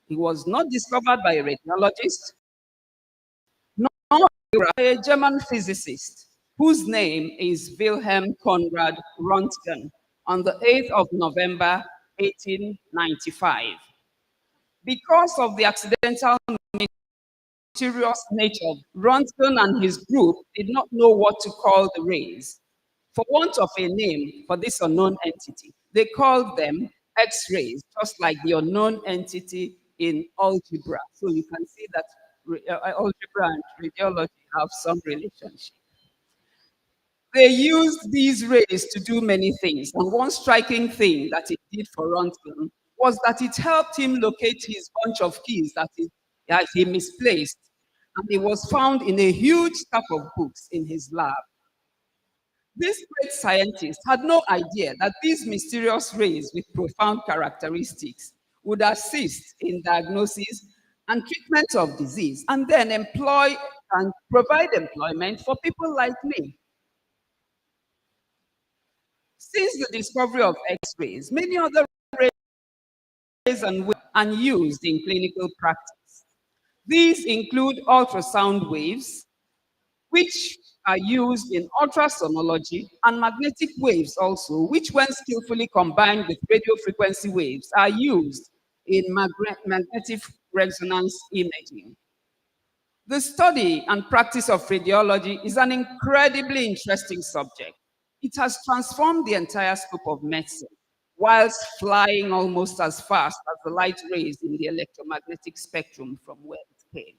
It was not discovered by a radiologist, nor by a German physicist whose name is Wilhelm Conrad Röntgen on the 8th of November, 1895. Because of the accidental mysterious nature, Röntgen and his group did not know what to call the rays. For want of a name for this unknown entity, they called them X-rays, just like the unknown entity in algebra. So you can see that algebra and radiology have some relationship. They used these rays to do many things. And one striking thing that it did for Röntgen was that it helped him locate his bunch of keys that he misplaced. And it was found in a huge stack of books in his lab. This great scientist had no idea that these mysterious rays with profound characteristics would assist in diagnosis and treatment of disease, and then employ and provide employment for people like me. Since the discovery of X-rays, many other rays and used in clinical practice. These include ultrasound waves, which are used in ultrasonology, and magnetic waves also, which when skillfully combined with radio frequency waves, are used in magnetic resonance imaging. The study and practice of radiology is an incredibly interesting subject. It has transformed the entire scope of medicine, whilst flying almost as fast as the light rays in the electromagnetic spectrum from where it came.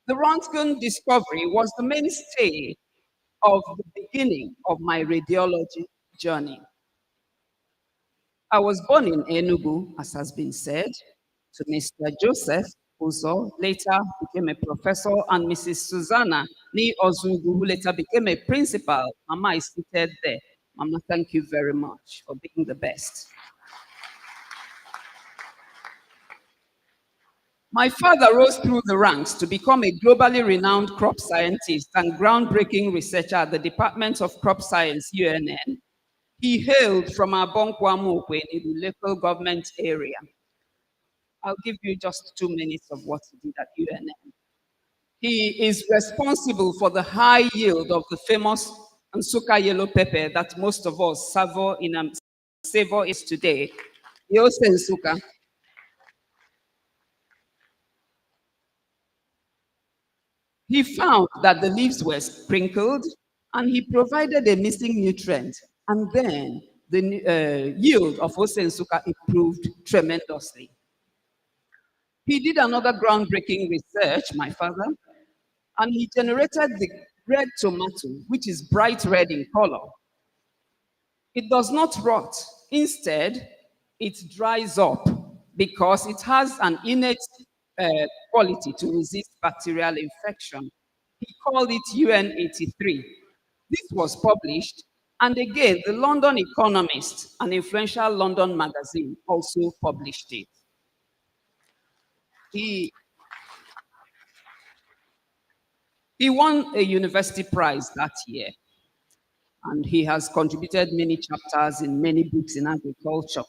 The Röntgen discovery was the mainstay of the beginning of my radiology journey. I was born in Enugu, as has been said, to Mr. Joseph Uzo, later became a professor, and Mrs. Susanna Ni Ozugu, who later became a principal. Mama is seated there. Mama, thank you very much for being the best. My father rose through the ranks to become a globally renowned crop scientist and groundbreaking researcher at the Department of Crop Science, UNN. He hailed from Abonkwa-Mokwe in the local government area. I'll give you just 2 minutes of what he did at UNN. He is responsible for the high yield of the famous Nsuka yellow pepper that most of us savor is today. Yose Nsuka. He found that the leaves were sprinkled and he provided a missing nutrient. And then the yield of Ose Nsuka improved tremendously. He did another groundbreaking research, my father, and he generated the red tomato, which is bright red in color. It does not rot. Instead, it dries up because it has an innate quality to resist bacterial infection. He called it UN83. This was published, and again, the London Economist, an influential London magazine, also published it. He won a university prize that year, and he has contributed many chapters in many books in agriculture.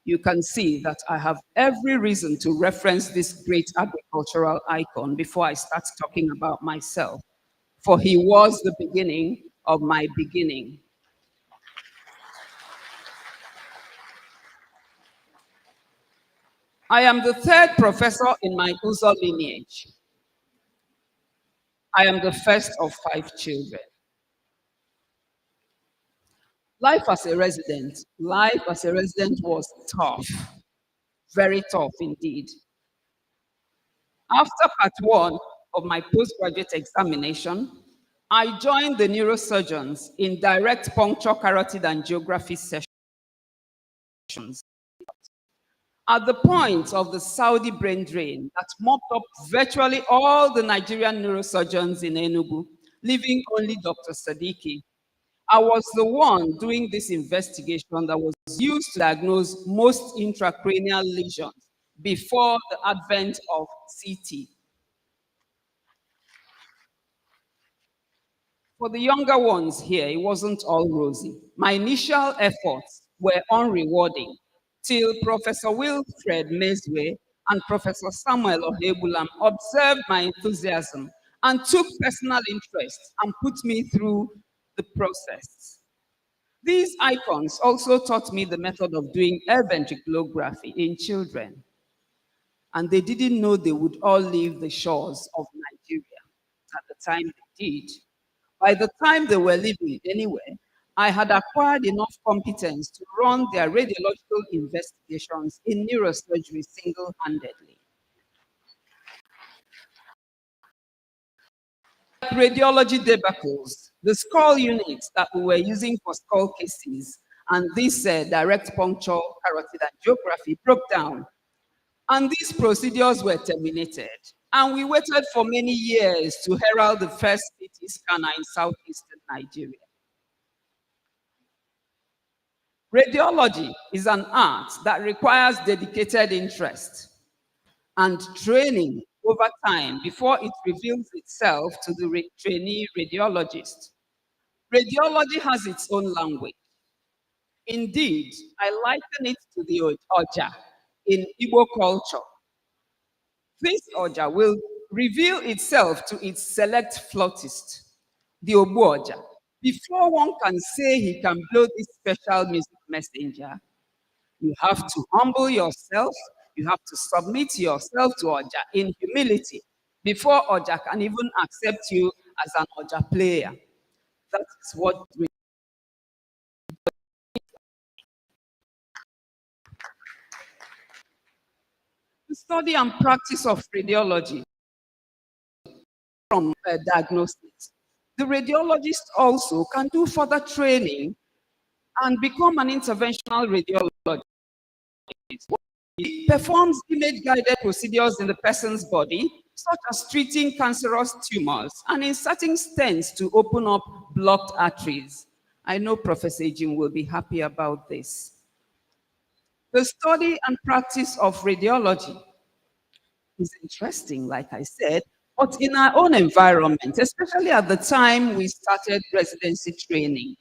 You can see that I have every reason to reference this great agricultural icon before I start talking about myself, for he was the beginning of my beginning. I am the third professor in my Uzo lineage. I am the first of 5 children. Life as a resident was tough, very tough indeed. After part 1 of my postgraduate examination, I joined the neurosurgeons in direct puncture, carotid angiography sessions. At the point of the Saudi brain drain that mopped up virtually all the Nigerian neurosurgeons in Enugu, leaving only Dr. Sadiki, I was the one doing this investigation that was used to diagnose most intracranial lesions before the advent of CT. For the younger ones here, it wasn't all rosy. My initial efforts were unrewarding till Professor Wilfred Mezwe and Professor Samuel Ohebulam observed my enthusiasm and took personal interest and put me through the process. These icons also taught me the method of doing air ventriculography in children. And they didn't know they would all leave the shores of Nigeria at the time they did. By the time they were leaving anywhere, I had acquired enough competence to run their radiological investigations in neurosurgery single-handedly. Radiology debacles, the skull units that we were using for skull cases, and this direct puncture carotid angiography broke down. And these procedures were terminated. And we waited for many years to herald the first CT scanner in southeastern Nigeria. Radiology is an art that requires dedicated interest and training over time before it reveals itself to the trainee radiologist. Radiology has its own language. Indeed, I liken it to the Oja in Igbo culture. This Oja will reveal itself to its select flautist, the Obu Oja. Before one can say he can blow this special music messenger, you have to humble yourself, you have to submit yourself to Oja in humility before Oja can even accept you as an Oja player. That is what the study and practice of radiology from diagnostics. The radiologist also can do further training and become an interventional radiologist. He performs image-guided procedures in the person's body, such as treating cancerous tumors and inserting stents to open up blocked arteries. I know Professor Ejim will be happy about this. The study and practice of radiology is interesting, like I said, but in our own environment, especially at the time we started residency training,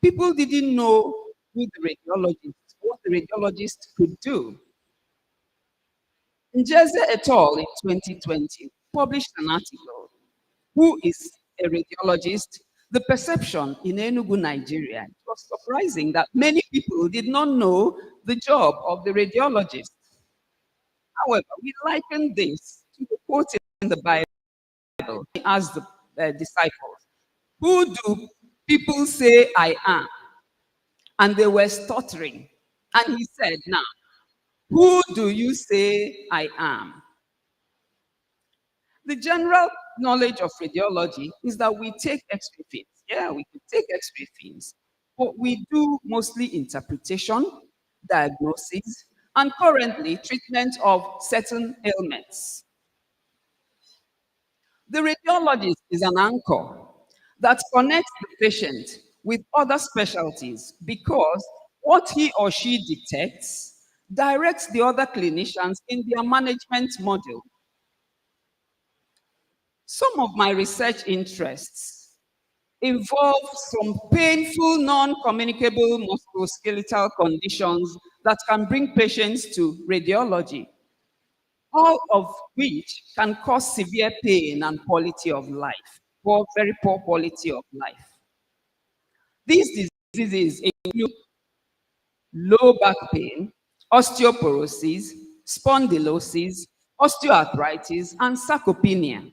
people didn't know who the radiologist, what the radiologist could do. Njeze et al. In 2020 published an article, Who is a Radiologist? The Perception in Enugu, Nigeria. It was surprising that many people did not know the job of the radiologist. However, we liken this to the quote in the Bible. He asked the disciples, who do people say I am? And they were stuttering. And he said, now, who do you say I am? The general knowledge of radiology is that we take X-ray films. Yeah, we can take X-ray films, but we do mostly interpretation, diagnosis, and currently treatment of certain ailments. The radiologist is an anchor that connects the patient with other specialties because what he or she detects directs the other clinicians in their management model. Some of my research interests involve some painful, non-communicable musculoskeletal conditions that can bring patients to radiology, all of which can cause severe pain and quality of life, or very poor quality of life. These diseases include low back pain, osteoporosis, spondylosis, osteoarthritis, and sarcopenia.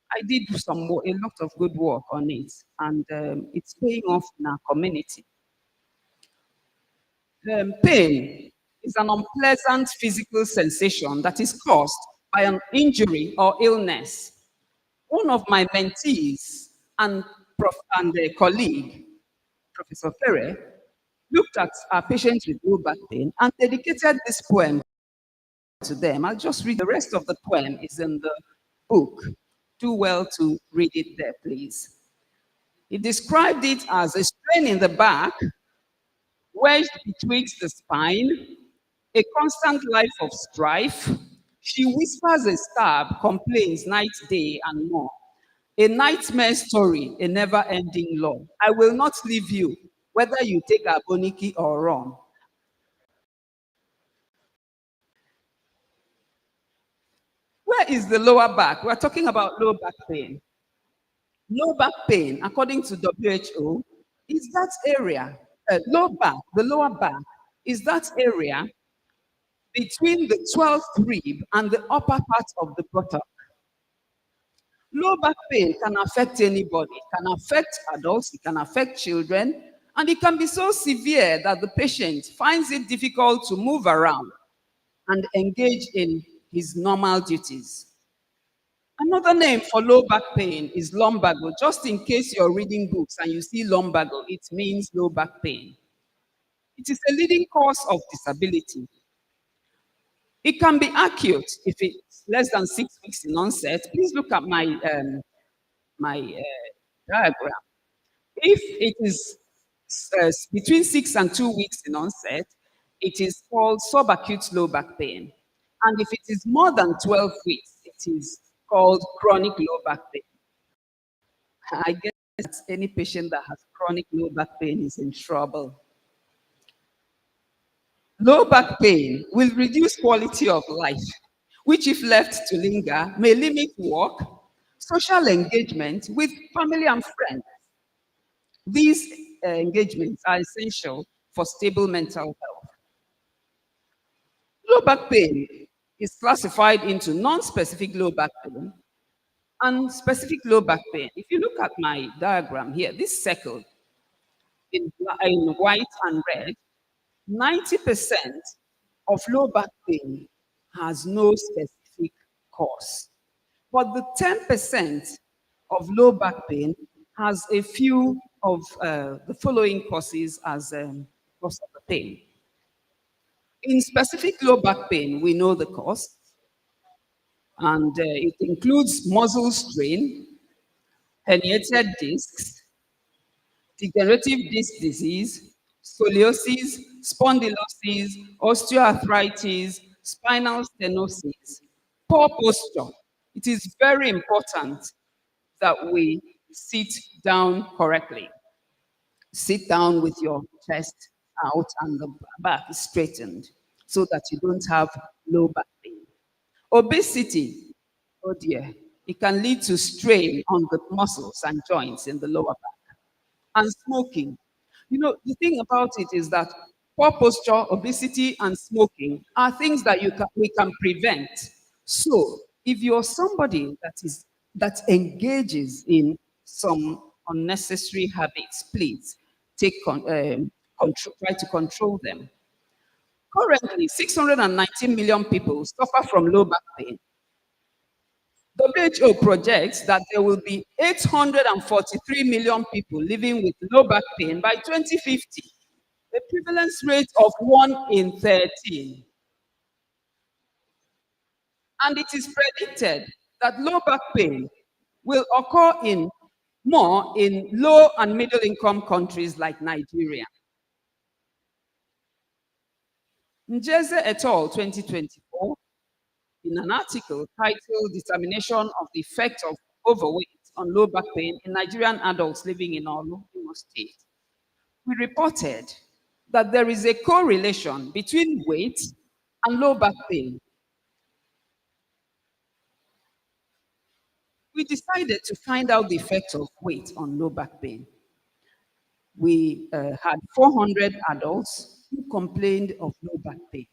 I did a lot of good work on it, and it's paying off in our community. Pain is an unpleasant physical sensation that is caused by an injury or illness. One of my mentees and a colleague, Professor Ferre, looked at our patients with low back pain and dedicated this poem to them. I'll just read the rest of the poem is in the book. Do well to read it there, please. He described it as a strain in the back, wedged betwixt the spine, a constant life of strife. She whispers a stab, complains night, day, and more. A nightmare story, a never-ending law. I will not leave you, whether you take a boniki or run. Where is the lower back? We're talking about low back pain. Low back pain, according to WHO, is that area, the lower back, is that area between the 12th rib and the upper part of the buttock. Low back pain can affect anybody. It can affect adults, it can affect children, and it can be so severe that the patient finds it difficult to move around and engage in his normal duties. Another name for low back pain is lumbago. Just in case you're reading books and you see lumbago, it means low back pain. It is a leading cause of disability. It can be acute if it's less than 6 weeks in onset. Please look at my diagram. If it is between 6 and 2 weeks in onset, it is called subacute low back pain. And if it is more than 12 weeks, it is called chronic low back pain. I guess that any patient that has chronic low back pain is in trouble. Low back pain will reduce quality of life, which if left to linger, may limit work, social engagement with family and friends. These engagements are essential for stable mental health. Low back pain is classified into non-specific low back pain and specific low back pain. If you look at my diagram here, this circle in white and red, 90% of low back pain has no specific cause. But the 10% of low back pain has a few of the following causes as cause of the pain. In specific low back pain, we know the cause, and it includes muscle strain, herniated discs, degenerative disc disease, scoliosis, spondylosis, osteoarthritis, spinal stenosis, poor posture. It is very important that we sit down correctly. Sit down with your chest out and the back straightened so that you don't have low back pain. Obesity, oh dear, it can lead to strain on the muscles and joints in the lower back. And smoking. You know, the thing about it is that poor posture, obesity, and smoking are things that we can prevent. So, if you're somebody that engages in some unnecessary habits, please try to control them. Currently, 619 million people suffer from low back pain. WHO projects that there will be 843 million people living with low back pain by 2050, a prevalence rate of 1 in 13. And it is predicted that low back pain will occur more in low and middle income countries like Nigeria. Njeze et al. 2024, in an article titled Determination of the Effect of Overweight on Low Back Pain in Nigerian Adults Living in Imo State, we reported that there is a correlation between weight and low back pain. We decided to find out the effect of weight on low back pain. We had 400 adults who complained of low back pain.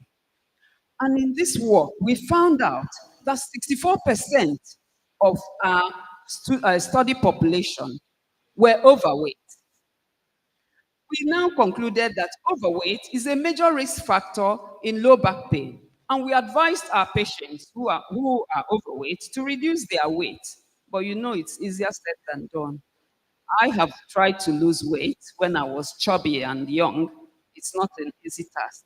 And in this work, we found out that 64% of our study population were overweight. We now concluded that overweight is a major risk factor in low back pain, and we advised our patients who are overweight to reduce their weight. But you know, it's easier said than done. I have tried to lose weight when I was chubby and young. It's not an easy task.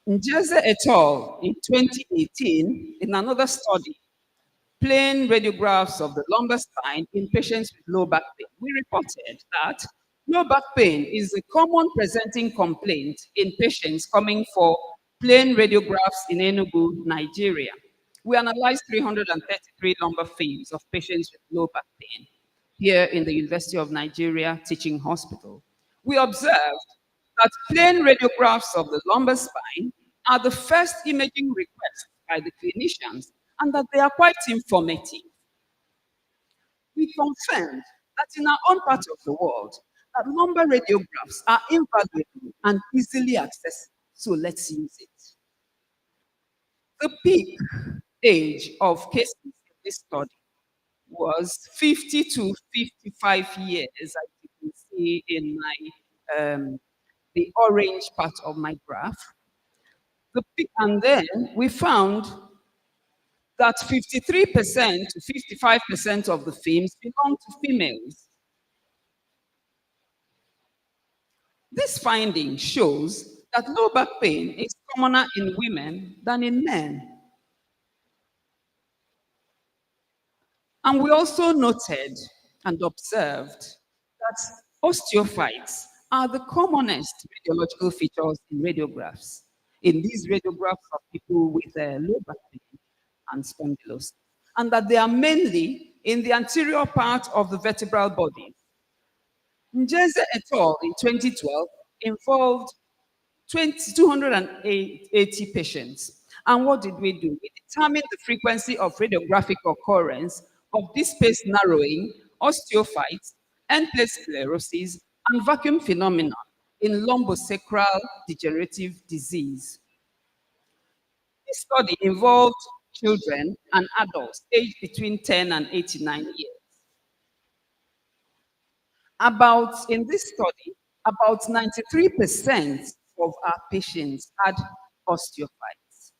Njeze et al. In 2018, in another study, plain radiographs of the lumbar spine in patients with low back pain, we reported that low back pain is a common presenting complaint in patients coming for plain radiographs in Enugu, Nigeria. We analyzed 333 lumbar films of patients with low back pain here in the University of Nigeria Teaching Hospital. We observed that plain radiographs of the lumbar spine are the first imaging request by the clinicians and that they are quite informative. We confirmed that in our own part of the world, that lumbar radiographs are invaluable and easily accessible. So let's use it. The peak age of cases in this study was 50 to 55 years, as you can see in my the orange part of my graph. And then we found that 53% to 55% of the films belong to females. This finding shows that low back pain is commoner in women than in men. And we also noted and observed that osteophytes are the commonest radiological features in radiographs. In these radiographs of people with low back pain and spondylosis, and that they are mainly in the anterior part of the vertebral body. Njeze et al. In 2012 involved 280 patients. And what did we do? We determined the frequency of radiographic occurrence of this space narrowing, osteophytes, end-plate sclerosis, and vacuum phenomenon in lumbosacral degenerative disease. This study involved children and adults aged between 10 and 89 years. In this study, about 93% of our patients had osteophytes.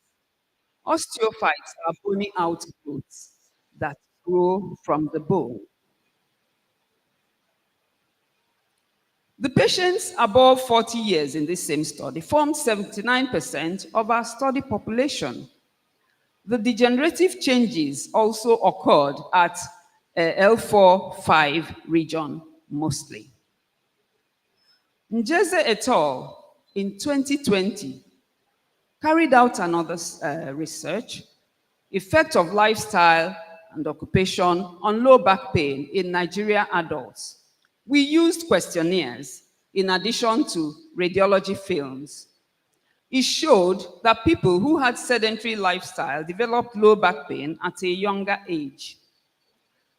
Osteophytes are bony outgrowths that grow from the bone. The patients above 40 years in this same study formed 79% of our study population. The degenerative changes also occurred at L4-5 region mostly. Njeze et al. In 2020 carried out another research, effect of lifestyle and occupation on low back pain in Nigeria adults. We used questionnaires in addition to radiology films. It showed that people who had sedentary lifestyle developed low back pain at a younger age.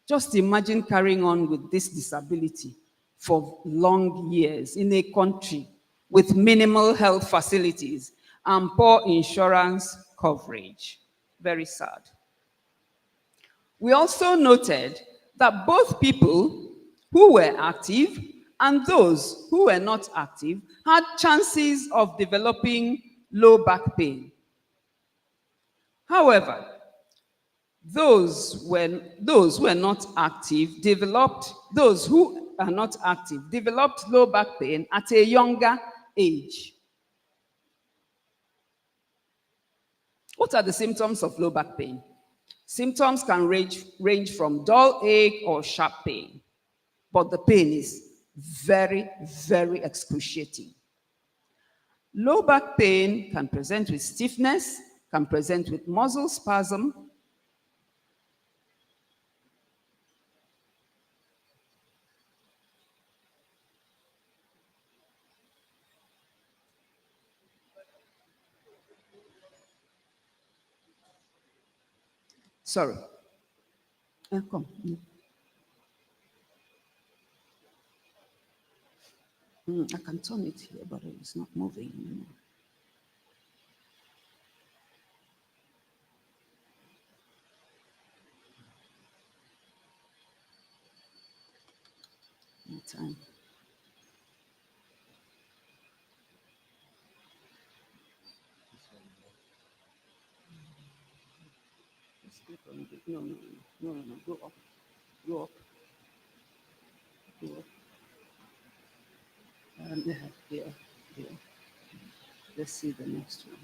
Just imagine carrying on with this disability for long years in a country with minimal health facilities and poor insurance coverage. Very sad. We also noted that both people who were active and those who were not active had chances of developing low back pain. However, those who are not active developed low back pain at a younger age. What are the symptoms of low back pain? Symptoms can range from dull ache or sharp pain, but the pain is very, very excruciating. Low back pain can present with stiffness, can present with muscle spasm. Sorry. Come. I can turn it here, but it's not moving anymore. Time. No, go up, go up, go up. And here. Let's see the next one.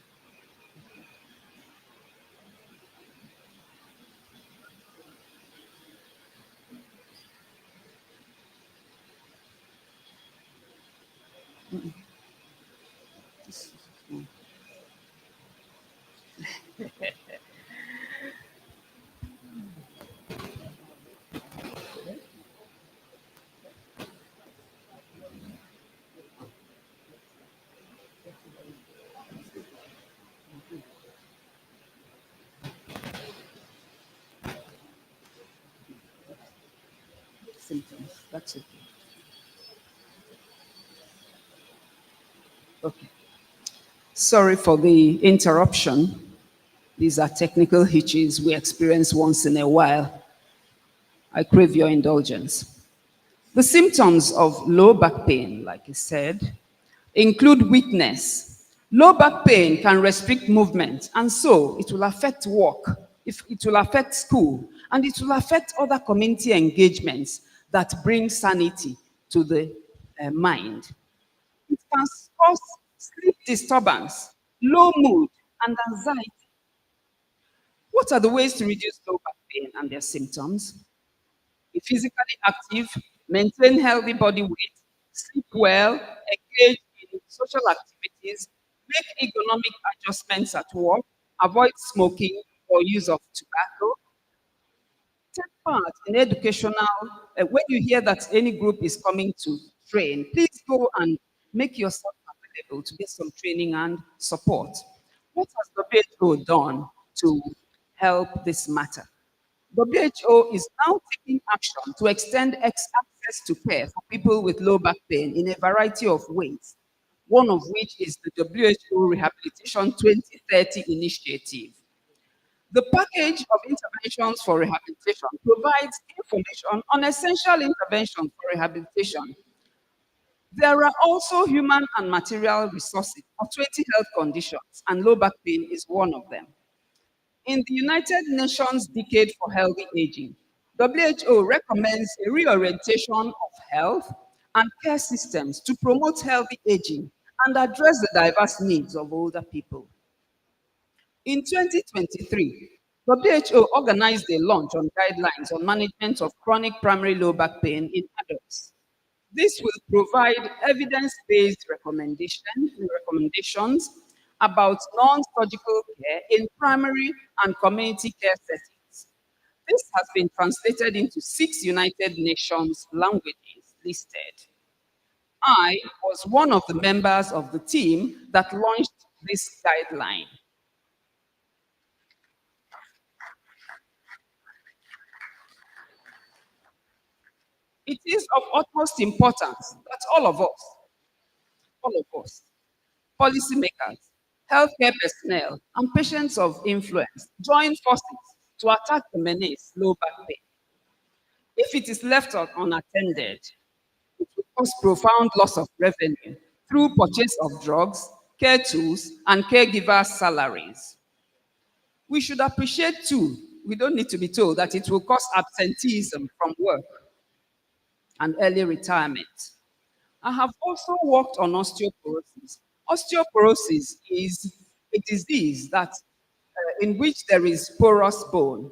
Symptoms. That's it. Okay. Sorry for the interruption. These are technical hitches we experience once in a while. I crave your indulgence. The symptoms of low back pain, like I said, include weakness. Low back pain can restrict movement, and so it will affect work, it will affect school, and it will affect other community engagements that bring sanity to the mind. It can cause sleep disturbance, low mood, and anxiety. What are the ways to reduce low back pain and their symptoms? Be physically active, maintain healthy body weight, sleep well, engage in social activities, make economic adjustments at work, avoid smoking or use of tobacco. Take part in educational, when you hear that any group is coming to train, please go and make yourself available to get some training and support. What has the WHO done to help this matter? WHO is now taking action to extend access to care for people with low back pain in a variety of ways, one of which is the WHO Rehabilitation 2030 initiative. The package of interventions for rehabilitation provides information on essential interventions for rehabilitation. There are also human and material resources for 20 health conditions, and low back pain is one of them. In the United Nations Decade for Healthy Aging, WHO recommends a reorientation of health and care systems to promote healthy aging and address the diverse needs of older people. In 2023, WHO organized a launch on guidelines on management of chronic primary low back pain in adults. This will provide evidence-based recommendations about non-surgical care in primary and community care settings. This has been translated into 6 United Nations languages listed. I was one of the members of the team that launched this guideline. It is of utmost importance that all of us, policymakers, healthcare personnel, and patients of influence join forces to attack the menace low back pain. If it is left unattended, it will cause profound loss of revenue through purchase of drugs, care tools, and caregivers' salaries. We should appreciate too, we don't need to be told that it will cause absenteeism from work and early retirement. I have also worked on osteoporosis. Osteoporosis is a disease that in which there is porous bone.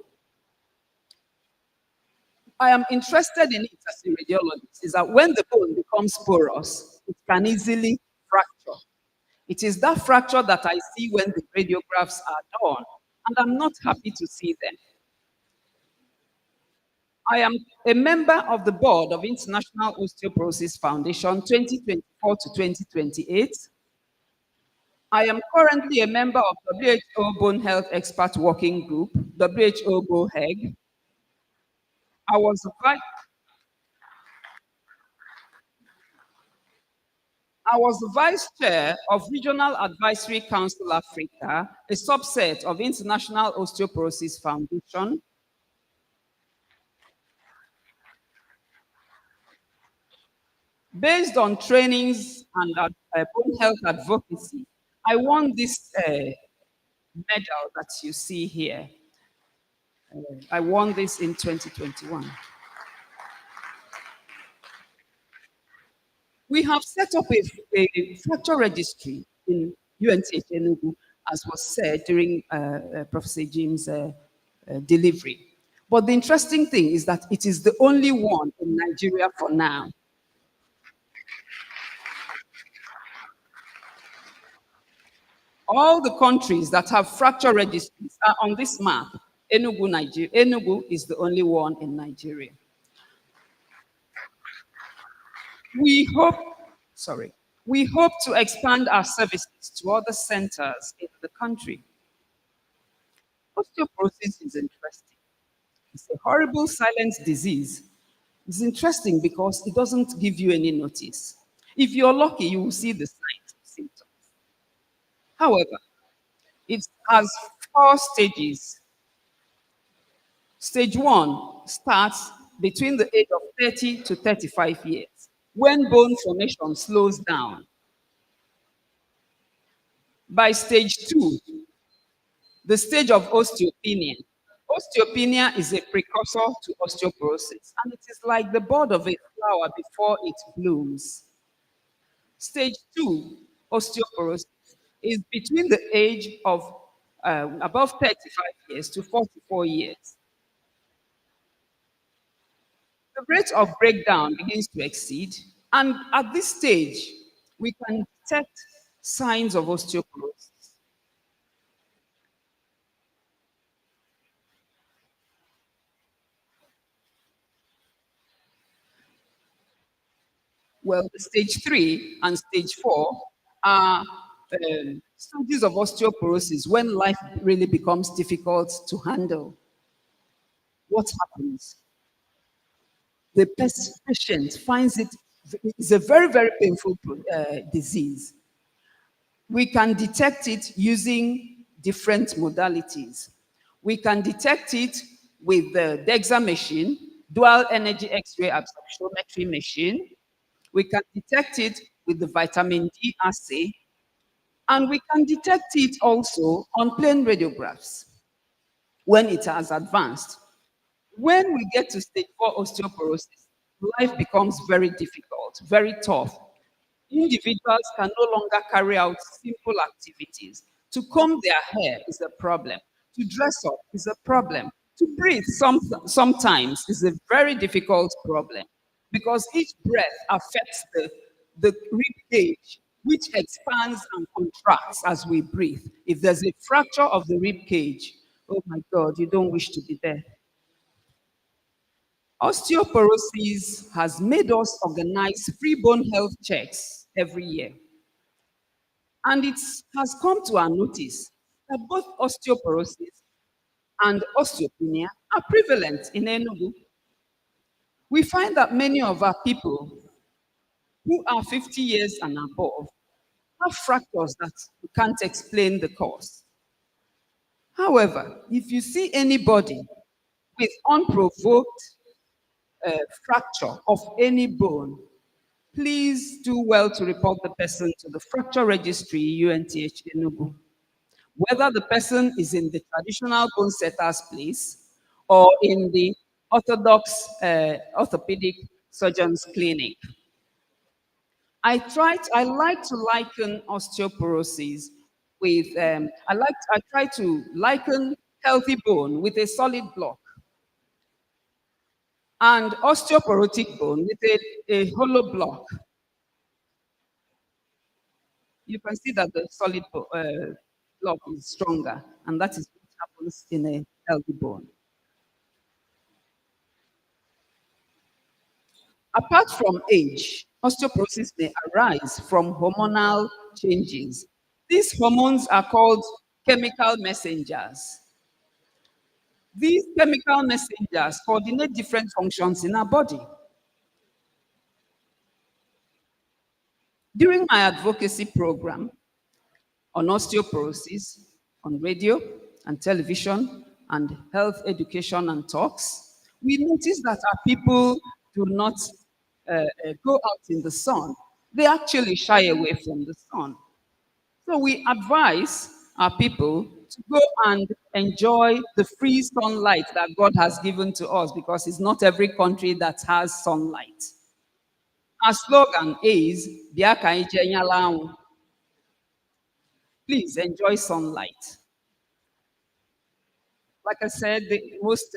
I am interested in it as a radiologist, is that when the bone becomes porous, it can easily fracture. It is that fracture that I see when the radiographs are done, and I'm not happy to see them. I am a member of the board of International Osteoporosis Foundation 2024 to 2028. I am currently a member of WHO Bone Health Expert Working Group, WHO BOHEG. I was the vice chair of Regional Advisory Council Africa, a subset of International Osteoporosis Foundation. Based on trainings and bone health advocacy, I won this medal that you see here. I won this in 2021. We have set up a fracture registry in UNTH Enugu, as was said during Professor Jim's delivery. But the interesting thing is that it is the only one in Nigeria for now. All the countries that have fracture registries are on this map. Enugu is the only one in Nigeria. We hope to expand our services to other centers in the country. Osteoporosis is interesting. It's a horrible silent disease. It's interesting because it doesn't give you any notice. If you're lucky, you will see the signs and symptoms. However, it has 4 stages. Stage 1 starts between the age of 30 to 35 years, when bone formation slows down. By stage 2, the stage of osteopenia. Osteopenia is a precursor to osteoporosis, and it is like the bud of a flower before it blooms. Stage 2, osteoporosis, is between the age of above 35 years to 44 years. The rate of breakdown begins to exceed, and at this stage, we can detect signs of osteoporosis. Well, stage 3 and stage 4 are stages of osteoporosis when life really becomes difficult to handle. What happens? The patient finds it's a very, very painful disease. We can detect it using different modalities. We can detect it with the DEXA machine, dual energy X-ray absorptiometry machine. We can detect it with the vitamin D assay, and we can detect it also on plain radiographs when it has advanced. When we get to stage 4 osteoporosis, life becomes very difficult, very tough. Individuals can no longer carry out simple activities. To comb their hair is a problem. To dress up is a problem. To breathe sometimes is a very difficult problem because each breath affects the rib cage which expands and contracts as we breathe. If there's a fracture of the rib cage, oh my God, you don't wish to be there. Osteoporosis has made us organize free bone health checks every year. And it has come to our notice that both osteoporosis and osteopenia are prevalent in Enugu. We find that many of our people who are 50 years and above have fractures that we can't explain the cause. However, if you see anybody with unprovoked fracture of any bone, please do well to report the person to the fracture registry, UNTH Enugu. Whether the person is in the traditional bone setter's place or in the orthodox orthopedic surgeon's clinic. I like to liken osteoporosis with, I try to liken healthy bone with a solid block and osteoporotic bone with a hollow block. You can see that the solid block is stronger, and that is what happens in a healthy bone. Apart from age, osteoporosis may arise from hormonal changes. These hormones are called chemical messengers. These chemical messengers coordinate different functions in our body. During my advocacy program on osteoporosis, on radio and television, and health education and talks, we noticed that our people do not go out in the sun. They actually shy away from the sun. So we advise our people to go and enjoy the free sunlight that God has given to us, because it's not every country that has sunlight. Our slogan is, "Bịa ka anyị jee nyala anwụ." Please enjoy sunlight. Like I said, the most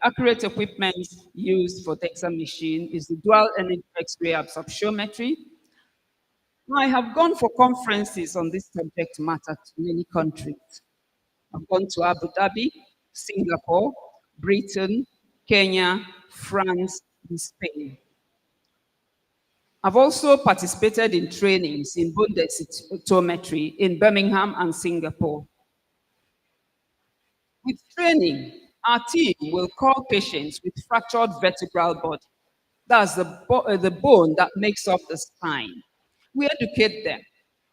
accurate equipment used for DEXA machine is the dual energy X-ray absorptiometry. I have gone for conferences on this subject matter to many countries. I've gone to Abu Dhabi, Singapore, Britain, Kenya, France, and Spain. I've also participated in trainings in bone densitometry in Birmingham and Singapore. With training, our team will call patients with fractured vertebral body. That's the bone that makes up the spine. We educate them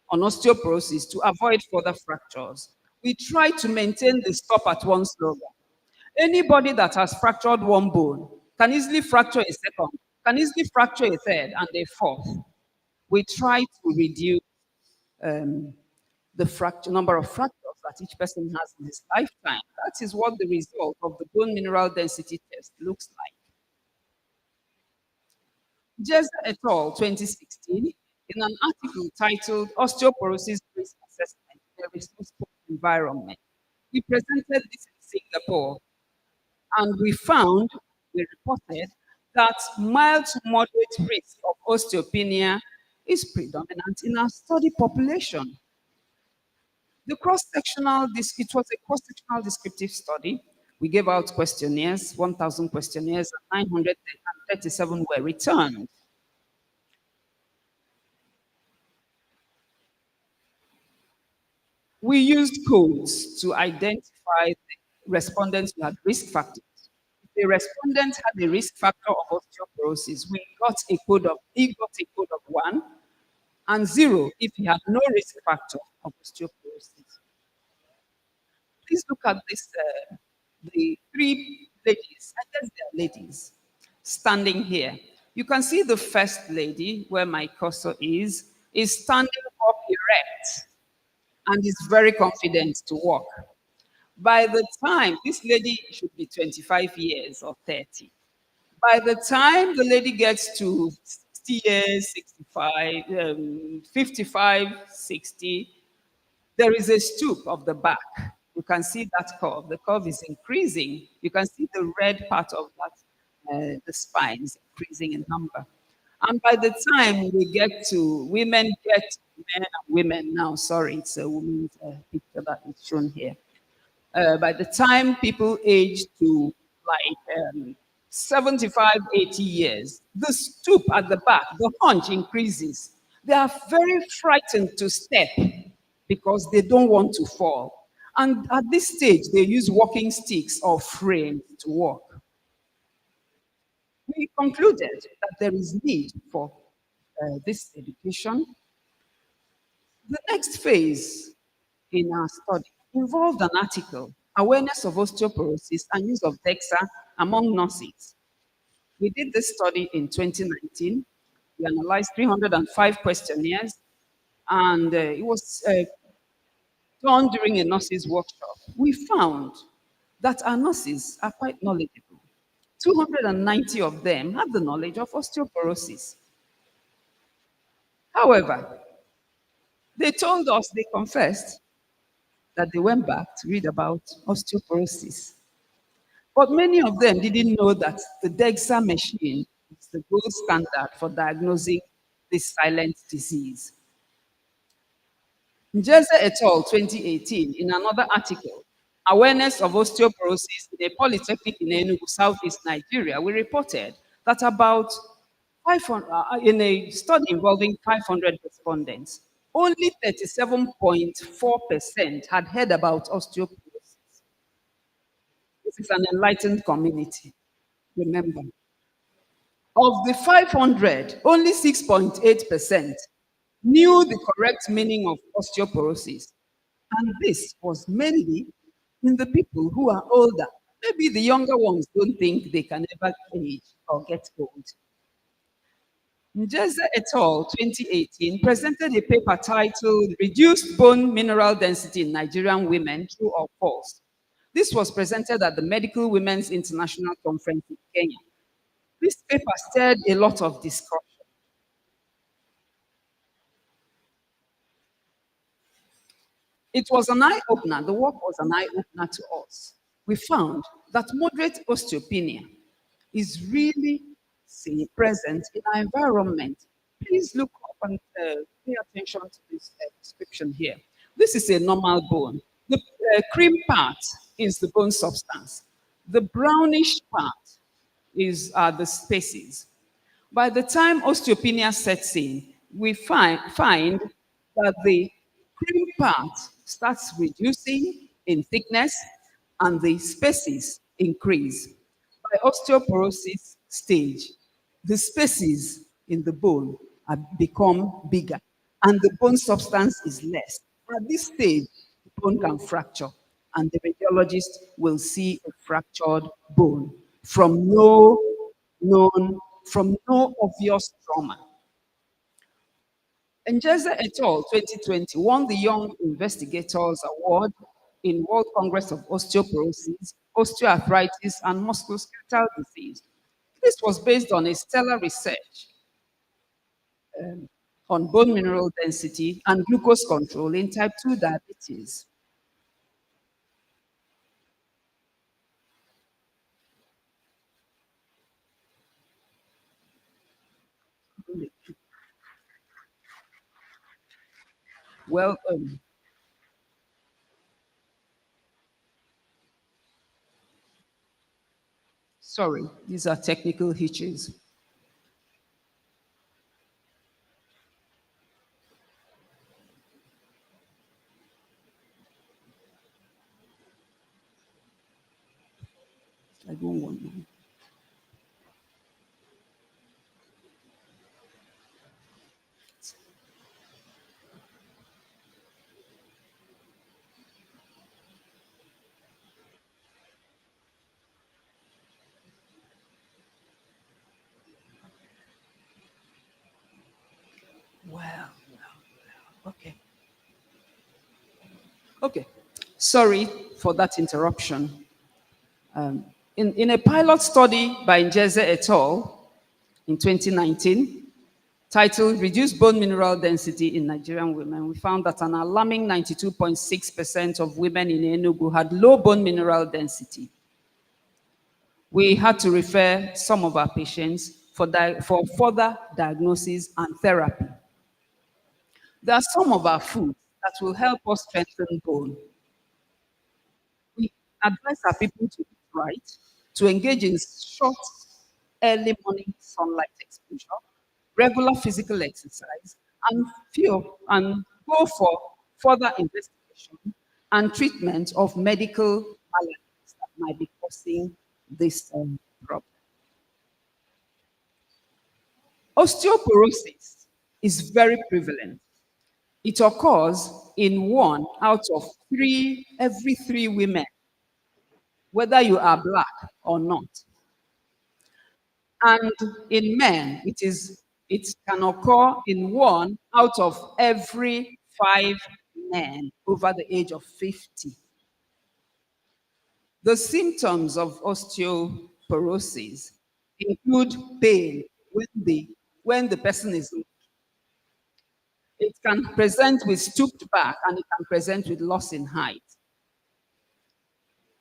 on osteoporosis to avoid further fractures. We try to maintain the stop at one slogan. Anybody that has fractured one bone can easily fracture a second, can easily fracture a third and a fourth. We try to reduce the number of fractures that each person has in his lifetime. That is what the result of the bone mineral density test looks like. Njeze et al. 2016, in an article titled Osteoporosis Risk Assessment in a Resource-Poor Environment, we presented this in Singapore, and we reported that mild to moderate risk of osteopenia is predominant in our study population. It was a cross-sectional descriptive study. We gave out questionnaires, 1,000 questionnaires, and 937 were returned. We used codes to identify the respondents who had risk factors. If the respondent had a risk factor of osteoporosis, he got a code of 1, and 0 if he had no risk factor of osteoporosis. Please look at this, the 3 ladies, I guess they are ladies, standing here. You can see the first lady, where my cursor is standing up erect and is very confident to walk. By the time, this lady should be 25 years or 30. By the time the lady gets to 60 years, 65, 55, 60, there is a stoop of the back. You can see that curve. The curve is increasing. You can see the red part of that, the spine is increasing in number. And by the time women get men and women now. Sorry, it's a woman's picture that is shown here. By the time people age to like 75, 80 years, the stoop at the back, the hunch increases. They are very frightened to step because they don't want to fall. And at this stage, they use walking sticks or frames to walk. We concluded that there is need for this education. The next phase in our study involved an article, Awareness of Osteoporosis and Use of DEXA Among Nurses. We did this study in 2019. We analyzed 305 questionnaires, and it was done during a nurses workshop. We found that our nurses are quite knowledgeable. 290 of them had the knowledge of osteoporosis. However, they told us, they confessed, that they went back to read about osteoporosis. But many of them didn't know that the DEXA machine is the gold standard for diagnosing this silent disease. Njeze et al. 2018, in another article, Awareness of Osteoporosis in a Polytechnic in Enugu, Southeast Nigeria, we reported that about 500, in a study involving 500 respondents, only 37.4% had heard about osteoporosis. This is an enlightened community, remember. Of the 500, only 6.8% knew the correct meaning of osteoporosis. And this was mainly in the people who are older. Maybe the younger ones don't think they can ever age or get old. Njeze et al. 2018 presented a paper titled Reduced Bone Mineral Density in Nigerian Women, True or False. This was presented at the Medical Women's International Conference in Kenya. This paper stirred a lot of discussion. It was an eye-opener. The work was an eye-opener to us. We found that moderate osteopenia is really present in our environment. Please look up and pay attention to this description here. This is a normal bone. The cream part is the bone substance. The brownish part are the spaces. By the time osteopenia sets in, we find that the cream part starts reducing in thickness and the spaces increase. By osteoporosis stage, the spaces in the bone have become bigger and the bone substance is less. At this stage, the bone can fracture and the radiologist will see a fractured bone from no obvious trauma. Njeze et al. 2020 won the Young Investigators Award in World Congress of Osteoporosis, Osteoarthritis, and Musculoskeletal Disease. This was based on a stellar research on bone mineral density and glucose control in type 2 diabetes. Well, sorry, these are technical hitches. I don't want to. Well, okay. Okay, sorry for that interruption. In a pilot study by Njeze et al. In 2019, titled Reduced Bone Mineral Density in Nigerian Women, we found that an alarming 92.6% of women in Enugu had low bone mineral density. We had to refer some of our patients for further diagnosis and therapy. There are some of our foods that will help us strengthen bone. We advise our people to eat right, to engage in short, early morning sunlight exposure, regular physical exercise, and go for further investigation and treatment of medical maladies that might be causing this problem. Osteoporosis is very prevalent. It occurs in one out of every three women, whether you are black or not. And in men, it can occur in one out of every five men over the age of 50. The symptoms of osteoporosis include pain when the person is. It can present with stooped back and it can present with loss in height.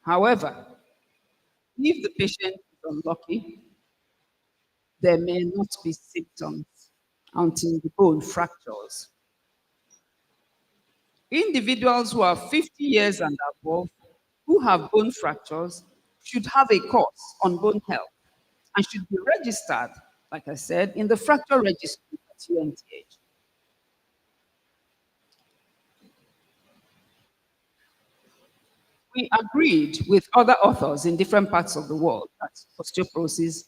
However, if the patient is unlucky, there may not be symptoms until the bone fractures. Individuals who are 50 years and above who have bone fractures should have a course on bone health and should be registered, like I said, in the fracture registry at UNTH. We agreed with other authors in different parts of the world that osteoporosis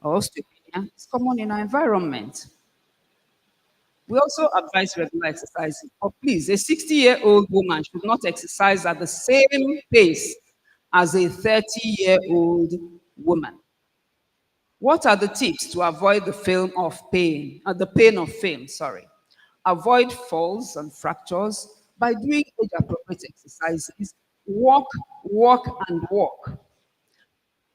or osteopenia is common in our environment. We also advise regular exercising. But please, a 60-year-old woman should not exercise at the same pace as a 30-year-old woman. What are the tips to avoid the pain of fame? Avoid falls and fractures by doing age-appropriate exercises. Walk, and walk.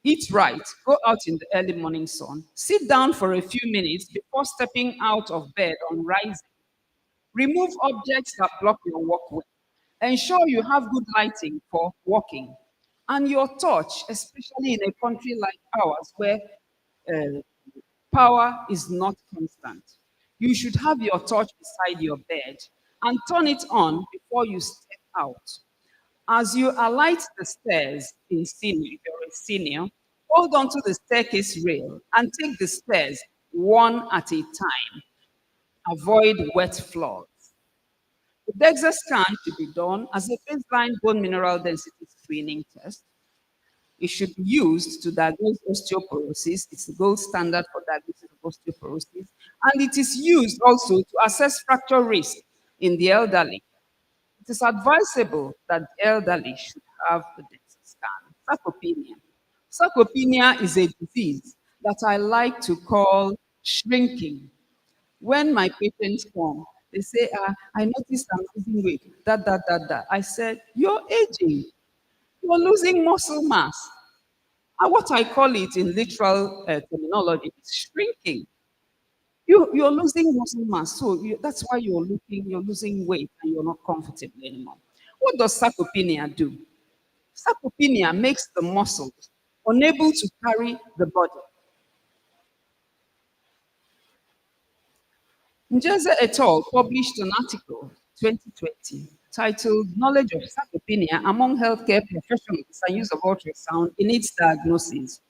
Eat right. Go out in the early morning sun. Sit down for a few minutes before stepping out of bed on rising. Remove objects that block your walkway. Ensure you have good lighting for walking. And your touch, especially in a country like ours where power is not constant. You should have your torch beside your bed and turn it on before you step out. As you alight the stairs if you're a senior, hold on to the staircase rail and take the stairs one at a time. Avoid wet floors. The DEXA scan should be done as a baseline bone mineral density screening test. It should be used to diagnose osteoporosis. It's the gold standard for diagnosis of osteoporosis. And it is used also to assess fracture risk in the elderly. It is advisable that the elderly should have the DEXA scan. Sarcopenia. Sarcopenia is a disease that I like to call shrinking. When my patients come, they say, I noticed I'm losing weight, I said, you're aging. You're losing muscle mass. And what I call it in literal terminology is shrinking. You're losing muscle mass, so that's why you're losing weight and you're not comfortable anymore. What does sarcopenia do? Sarcopenia makes the muscles unable to carry the body. Njeze et al. Published an article 2020 titled Knowledge of Sarcopenia Among Healthcare Professionals and Use of Ultrasound in its Diagnosis.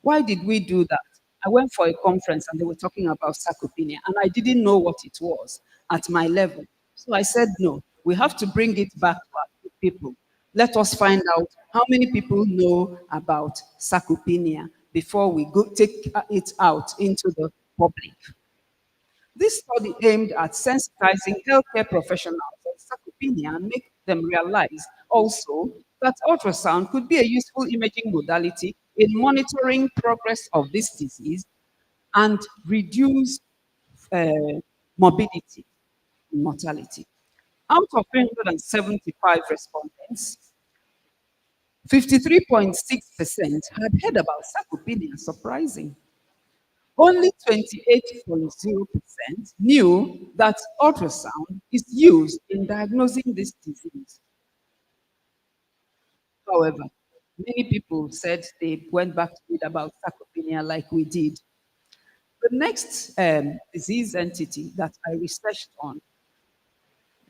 Why did we do that? I went for a conference and they were talking about sarcopenia and I didn't know what it was at my level. So I said, no, we have to bring it back to our people. Let us find out how many people know about sarcopenia before we go take it out into the public. This study aimed at sensitizing healthcare professionals on sarcopenia and make them realize also that ultrasound could be a useful imaging modality in monitoring progress of this disease and reduce morbidity and mortality. Out of 375 respondents, 53.6% had heard about sarcopenia, surprising. Only 28.0% knew that ultrasound is used in diagnosing this disease. However, many people said they went back to read about sarcopenia like we did. The next disease entity that I researched on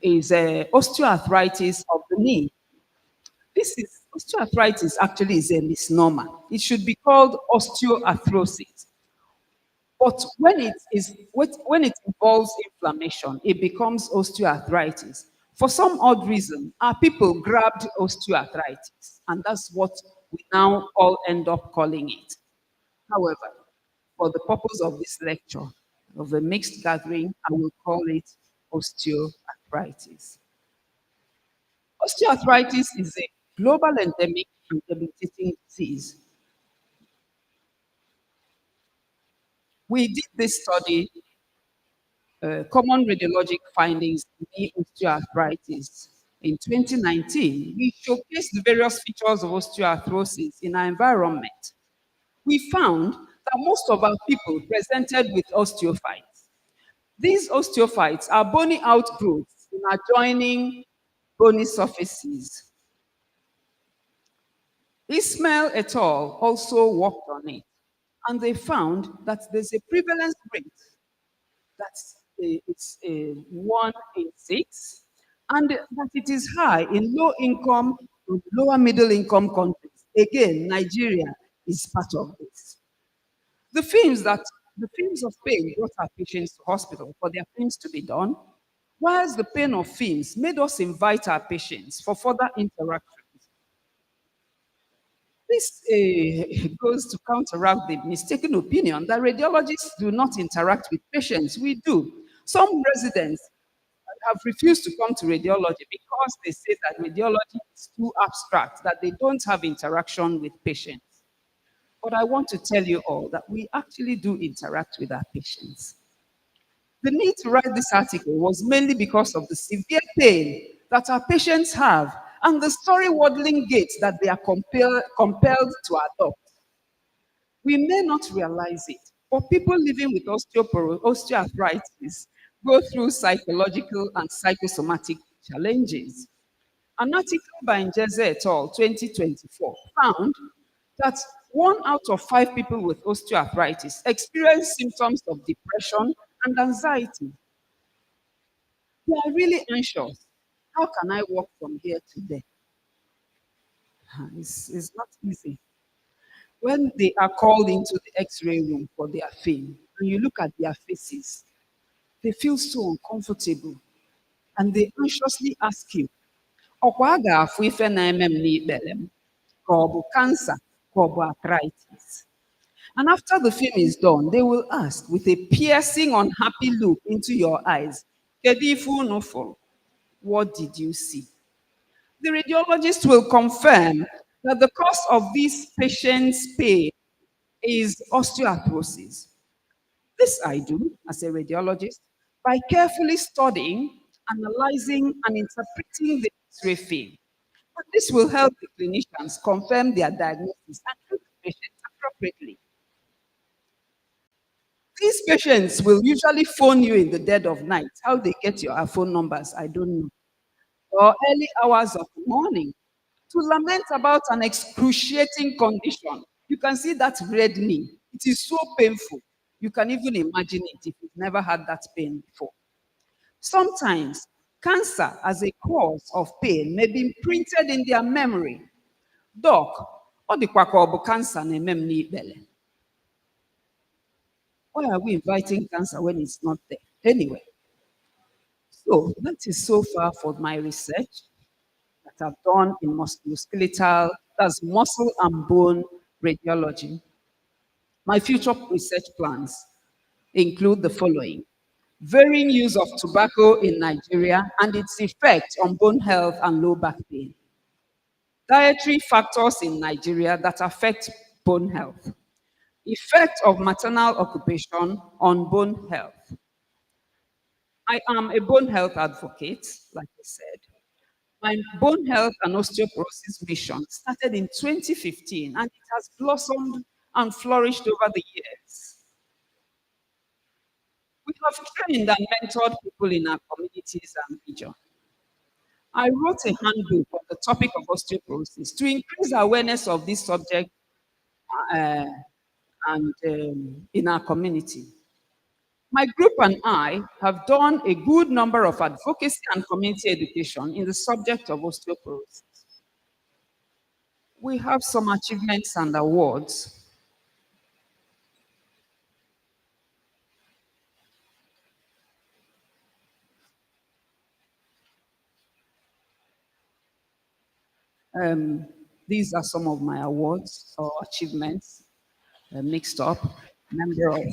is osteoarthritis of the knee. This is osteoarthritis actually is a misnomer. It should be called osteoarthrosis. But when it involves inflammation, it becomes osteoarthritis. For some odd reason, our people grabbed osteoarthritis, and that's what we now all end up calling it. However, for the purpose of this lecture, of a mixed gathering, I will call it osteoarthritis. Osteoarthritis is a global endemic and debilitating disease. We did this study, common radiologic findings in osteoarthritis. In 2019, we showcased the various features of osteoarthrosis in our environment. We found that most of our people presented with osteophytes. These osteophytes are bony outgrowths in adjoining bony surfaces. Ismail et al. Also worked on it, and they found that there's a prevalence rate that's it's 1 in 6, and that it is high in low income, lower middle income countries. Again, Nigeria is part of this. The films of pain brought our patients to hospital for their things to be done, whilst the pain of films made us invite our patients for further interactions. This goes to counteract the mistaken opinion that radiologists do not interact with patients. We do. Some residents have refused to come to radiology because they say that radiology is too abstract, that they don't have interaction with patients. But I want to tell you all that we actually do interact with our patients. The need to write this article was mainly because of the severe pain that our patients have and the story-waddling gait that they are compelled to adopt. We may not realize it, but people living with osteoarthritis go through psychological and psychosomatic challenges. An article by Njeze et al. 2024 found that 1 out of 5 people with osteoarthritis experience symptoms of depression and anxiety. They are really anxious. How can I walk from here to there? It's not easy. When they are called into the X-ray room for their film, and you look at their faces, they feel so uncomfortable, and they anxiously ask you, "Ọkwa a ga-afụ ife na-eme m n'ikpere m, ka ọ bụ cancer, ka ọ bụ arthritis?" And after the film is done, they will ask with a piercing, unhappy look into your eyes, "Kedu ife unu fụrụ? What did you see?" The radiologist will confirm that the cause of this patient's pain is osteoarthrosis. This I do as a radiologist by carefully studying, analyzing, and interpreting the X-ray film. And this will help the clinicians confirm their diagnosis and treat the patients appropriately. These patients will usually phone you in the dead of night. How they get your phone numbers, I don't know. Or early hours of the morning to lament about an excruciating condition. You can see that red knee. It is so painful. You can even imagine it if you've never had that pain before. Sometimes, cancer as a cause of pain may be imprinted in their memory. Doc, ọ dịkwa ka ọ bụ cancer na-eme m n'ikpere. Why are we inviting cancer when it's not there? Anyway, so that is so far for my research that I've done in musculoskeletal, that's muscle and bone radiology. My future research plans include the following: varying use of tobacco in Nigeria and its effect on bone health and low back pain. Dietary factors in Nigeria that affect bone health. Effect of maternal occupation on bone health. I am a bone health advocate, like I said. My bone health and osteoporosis mission started in 2015, and it has blossomed and flourished over the years. We have trained and mentored people in our communities and region. I wrote a handbook on the topic of osteoporosis to increase awareness of this subject in our community. My group and I have done a good number of advocacy and community education in the subject of osteoporosis. We have some achievements and awards. These are some of my awards or achievements mixed up. Member of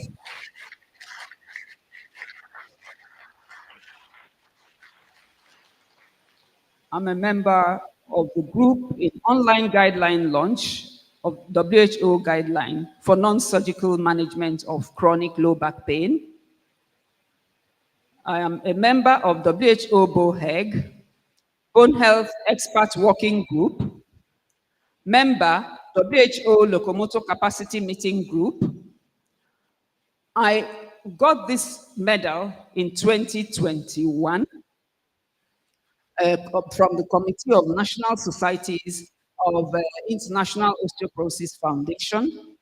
I'm a member of the group in online guideline launch of WHO guideline for non-surgical management of chronic low back pain. I am a member of WHO BOHEG, Bone Health Expert Working Group, member WHO Locomotor Capacity Meeting Group. I got this medal in 2021 from the Committee of National Societies of International Osteoporosis Foundation.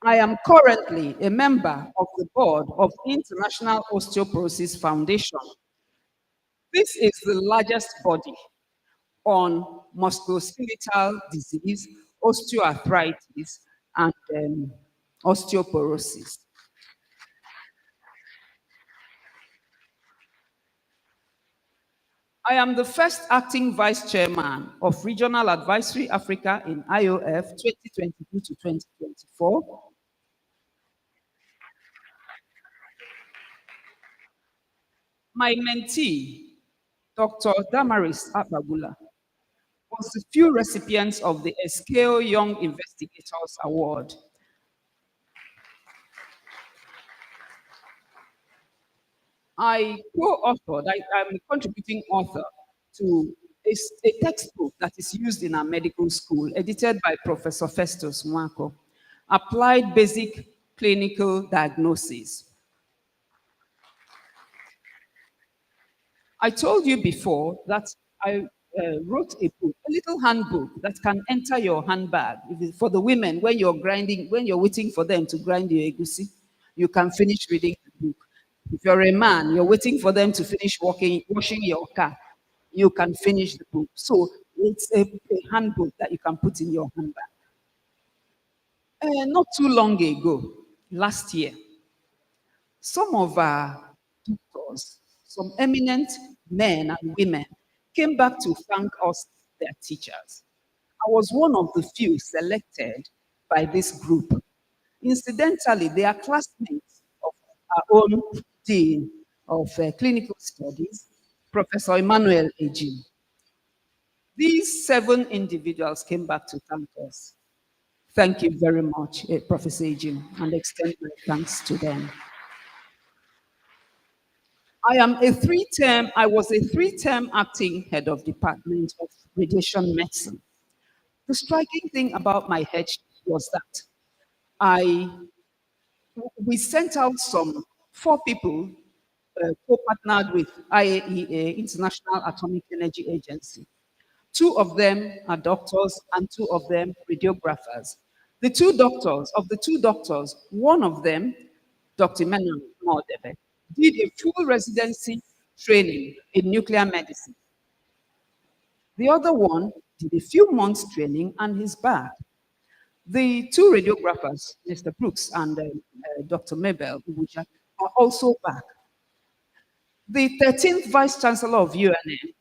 I am currently a member of the board of International Osteoporosis Foundation. This is the largest body on musculoskeletal disease, osteoarthritis, and osteoporosis. I am the first acting vice chairman of Regional Advisory Africa in IOF 2022 to 2024. My mentee, Dr. Damaris Abagula, was the few recipients of the Escale Young Investigators Award. I co-authored, I'm a contributing author to a textbook that is used in our medical school, edited by Professor Festus Mwako, Applied Basic Clinical Diagnosis. I told you before that I wrote a book, a little handbook that can enter your handbag. For the women, when you're grinding, when you're waiting for them to grind your egusi, you can finish reading the book. If you're a man, you're waiting for them to finish washing your car, you can finish the book. So it's a handbook that you can put in your handbag. Not too long ago, last year, some of our doctors, some eminent men and women, came back to thank us, their teachers. I was one of the few selected by this group. Incidentally, they are classmates of our own dean of clinical studies, Professor Emmanuel Ejim. These 7 individuals came back to thank us. Thank you very much, Professor Ejim, and extend my thanks to them. I was a 3-term acting head of Department of Radiation Medicine. The striking thing about my head was that we sent out some 4 people co-partnered with IAEA, International Atomic Energy Agency. 2 of them are doctors and 2 of them radiographers. Of the two doctors, one of them, Dr. Emmanuel Mordebe, did a full residency training in nuclear medicine. The other one did a few months training and he's back. The 2 radiographers, Mr. Brooks and Dr. Mabel Ubuja, are also back. The 13th Vice Chancellor of UNM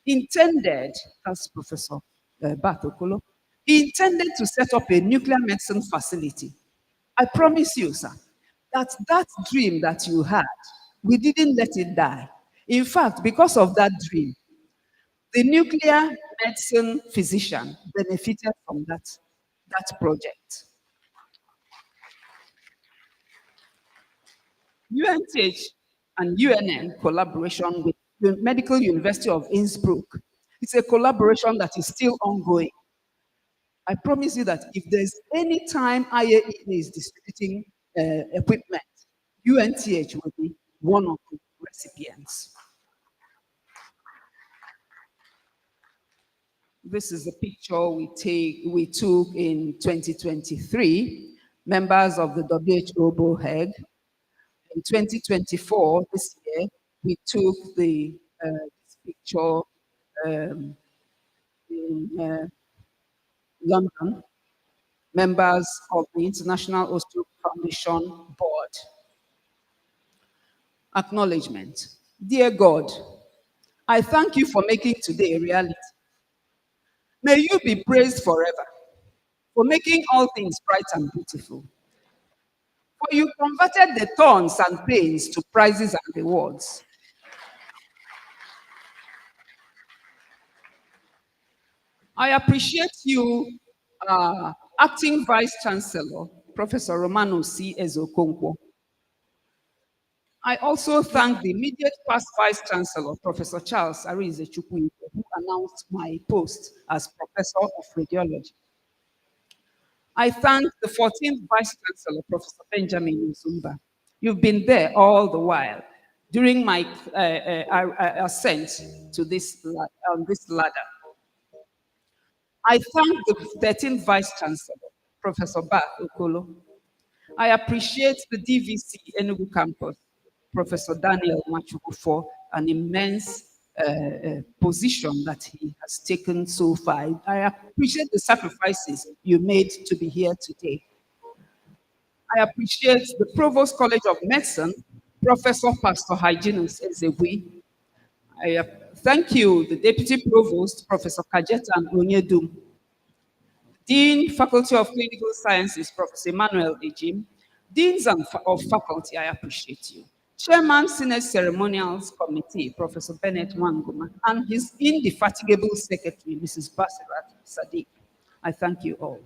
intended, as Professor Bartokolo, he intended to set up a nuclear medicine facility. I promise you, sir, that dream that you had, we didn't let it die. In fact, because of that dream, the nuclear medicine physician benefited from that project. UNTH and UNN collaboration with the Medical University of Innsbruck, it's a collaboration that is still ongoing. I promise you that if there's any time IAEA is distributing equipment, UNTH will be one of the recipients. This is the picture we took in 2023, members of the WHO BOHEG. In 2024, this year, we took this picture in London, members of the International Osteo Foundation Board. Acknowledgement. Dear God, I thank you for making today a reality. May you be praised forever for making all things bright and beautiful. For you converted the thorns and pains to prizes and rewards. I appreciate you, Acting Vice Chancellor, Professor Romano C. Ezokonkwo. I also thank the immediate past Vice Chancellor, Professor Charles Arize Chukwuike, who announced my post as Professor of Radiology. I thank the 14th Vice Chancellor, Professor Benjamin Uzumba. You've been there all the while during my ascent to this ladder. I thank the 13th Vice Chancellor, Professor Bach Okolo. I appreciate the DVC Enugu campus, Professor Daniel Machuku, for an immense position that he has taken so far. I appreciate the sacrifices you made to be here today. I appreciate the Provost College of Medicine, Professor Pastor Hyginus Ezegui. I thank you, the Deputy Provost, Professor Kajetan Onyedum. Dean, Faculty of Clinical Sciences, Professor Emmanuel Ejim. Deans of faculty, I appreciate you. Chairman, Senate Ceremonials Committee, Professor Bennett Wanguma, and his indefatigable secretary, Mrs. Basirat Sadiq. I thank you all.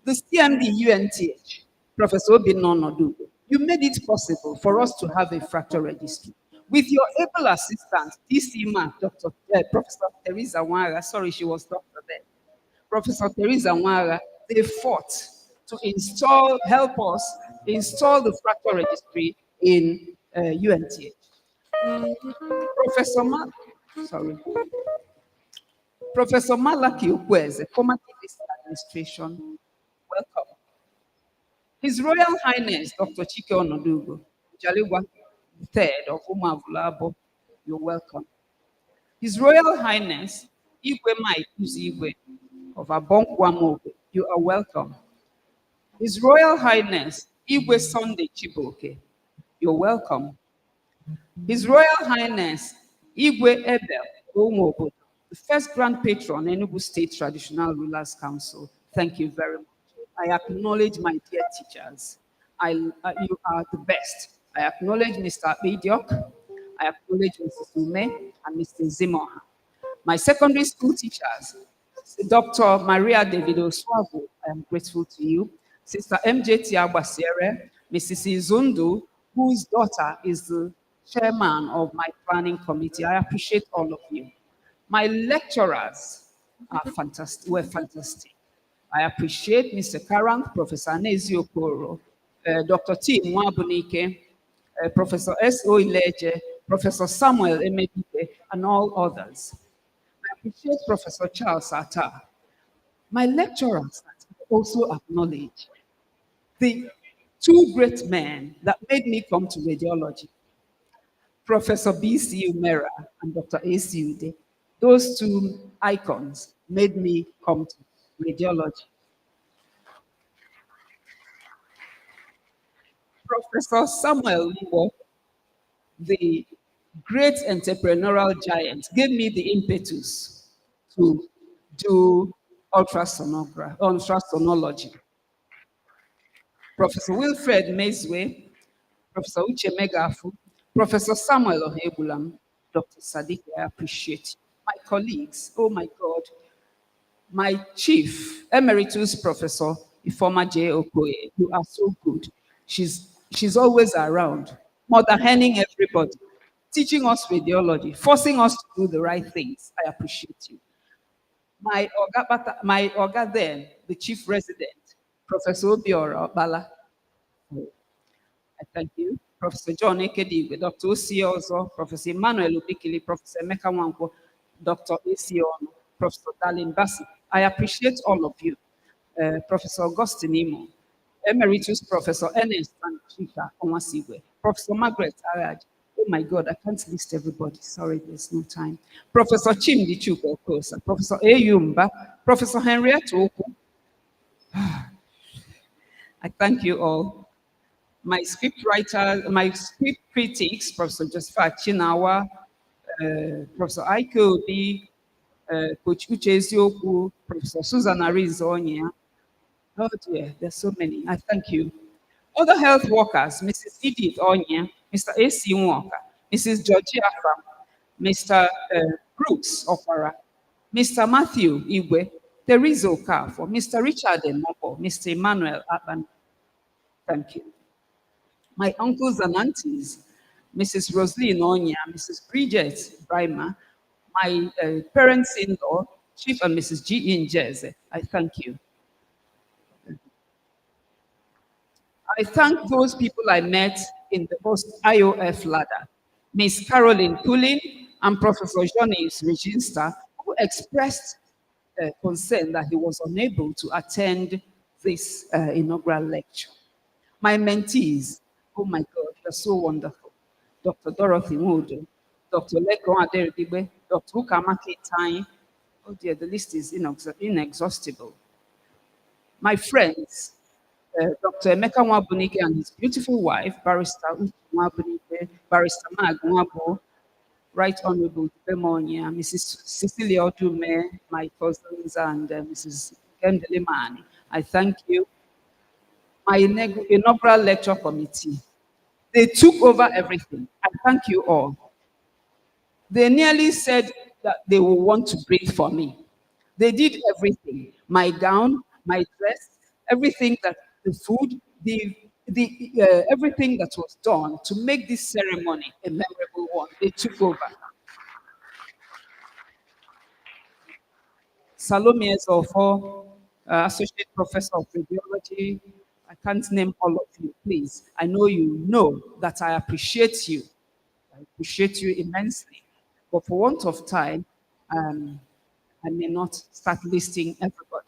The CMD UNTH, Professor Obinon Odugo, you made it possible for us to have a fracture registry. With your able assistant, DC Mark, Professor Teresa Wara, sorry, she was doctor then, Professor Teresa Wara, they fought to help us install the fracture registry in UNTH. Professor Malaki Ukweze, former TVC administration, welcome. His Royal Highness, Dr. Chike Onodugo, Jaliwa III of Umavulabo, you're welcome. His Royal Highness, Igwe Mike Igwe of Abonkwamobe, you are welcome. His Royal Highness, Igwe Sunday Chiboke, you're welcome. His Royal Highness, Igwe Ebel Omobo, the first Grand Patron, Enugu State Traditional Rulers Council, thank you very much. I acknowledge my dear teachers. You are the best. I acknowledge Mr. Idiok, I acknowledge Mrs. Ume and Mr. Zimoha. My secondary school teachers, Dr. Maria Davido Swavo, I am grateful to you. Sister MJ Tiabasiere, Mrs. Izundu, whose daughter is the chairman of my planning committee. I appreciate all of you. My lecturers are fantastic, were fantastic. I appreciate Mr. Karang, Professor Anezi Okoro, Dr. T. Mwabunike, Professor S. O. Ileje, Professor Samuel Emedike, and all others. I appreciate Professor Charles Atta. My lecturers also acknowledge the two great men that made me come to radiology, Professor B.C. Umera and Dr. A.C. Ude. Those two icons made me come to radiology. Professor Samuel Mbo, the great entrepreneurial giant, gave me the impetus to do ultrasonology. Professor Wilfred Mezwe, Professor Uche Megafu, Professor Samuel Ohebulam, Dr. Sadiq, I appreciate you. My colleagues, oh my God, my chief, Emeritus Professor Ifoma J. Okoye, you are so good. She's always around, mother henning everybody, teaching us radiology, forcing us to do the right things. I appreciate you. My Oga then, the chief resident, Professor Obiora Bala. I thank you. Professor John Ekedi, Dr. Osi Ozo, Professor Emmanuel Ubikili, Professor Emeka Wanko, Dr. Esi Ono. Professor Darlene Bassi. I appreciate all of you. Professor Augustine Imo, Emeritus Professor Ernest Chika Onwasiwe, Professor Margaret Arad. Oh my God, I can't list everybody. Sorry, there's no time. Professor Chimdi Chuka, of course, Professor Eyumba, Professor Henrietta Oku. I thank you all. My script writer, my script critics, Professor Josephat Chinawa, Professor Ike Obi, Coach Uche Ezioku, Professor Susan Arizonia. Oh dear, there's so many. I thank you. Other health workers, Mrs. Edith Onya, Mr. A.C. Walker, Mrs. Georgia Afam, Mr. Brooks Okwara, Mr. Matthew Igwe, Teresa Okafor, Mr. Richard Emopo, Mr. Emmanuel Aban. Thank you. My uncles and aunties, Mrs. Rosaline Onya, Mrs. Bridget Brimer, my parents-in-law, Chief and Mrs. G. Njeze. I thank you. I thank those people I met in the post-IOF ladder, Ms. Caroline Pulin and Professor Jonis Reginsta, who expressed concern that he was unable to attend this inaugural lecture. My mentees, oh my God, you're so wonderful. Dr. Dorothy Wood, Dr. Lekon Aderidigbe, Dr. Ukamaki Tai. Oh dear, the list is inexhaustible. My friends, Dr. Emeka Nwabunike and his beautiful wife, Barrister Uche Nwabunike, Barrister Mag Nwabo, Right Honorable Bemonia, Mrs. Cecilia Odume, my cousins, and Mrs. Kendele Mani. I thank you. My inaugural lecture committee, they took over everything. I thank you all. They nearly said that they will want to breathe for me. They did everything. My gown, my dress, everything that the food, everything that was done to make this ceremony a memorable one. They took over. Salome Ezofo, Associate Professor of Radiology. I can't name all of you, please. I know you know that I appreciate you. I appreciate you immensely. But for want of time, I may not start listing everybody.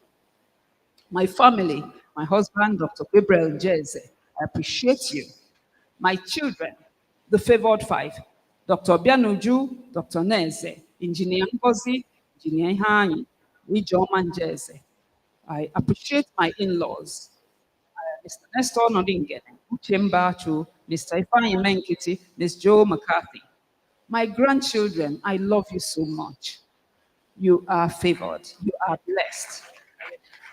My family, my husband, Dr. Gabriel Njeze, I appreciate you. My children, the favored five, Dr. Bianuju, Dr. Neze, Engineer Ngozi, Engineer Hani, Ijoma Njeze. I appreciate my in-laws, Mr. Nestor Nodingen, Uchembachu, Mr. Ifeanyi Menkiti, Ms. Joe McCarthy. My grandchildren, I love you so much. You are favored. You are blessed.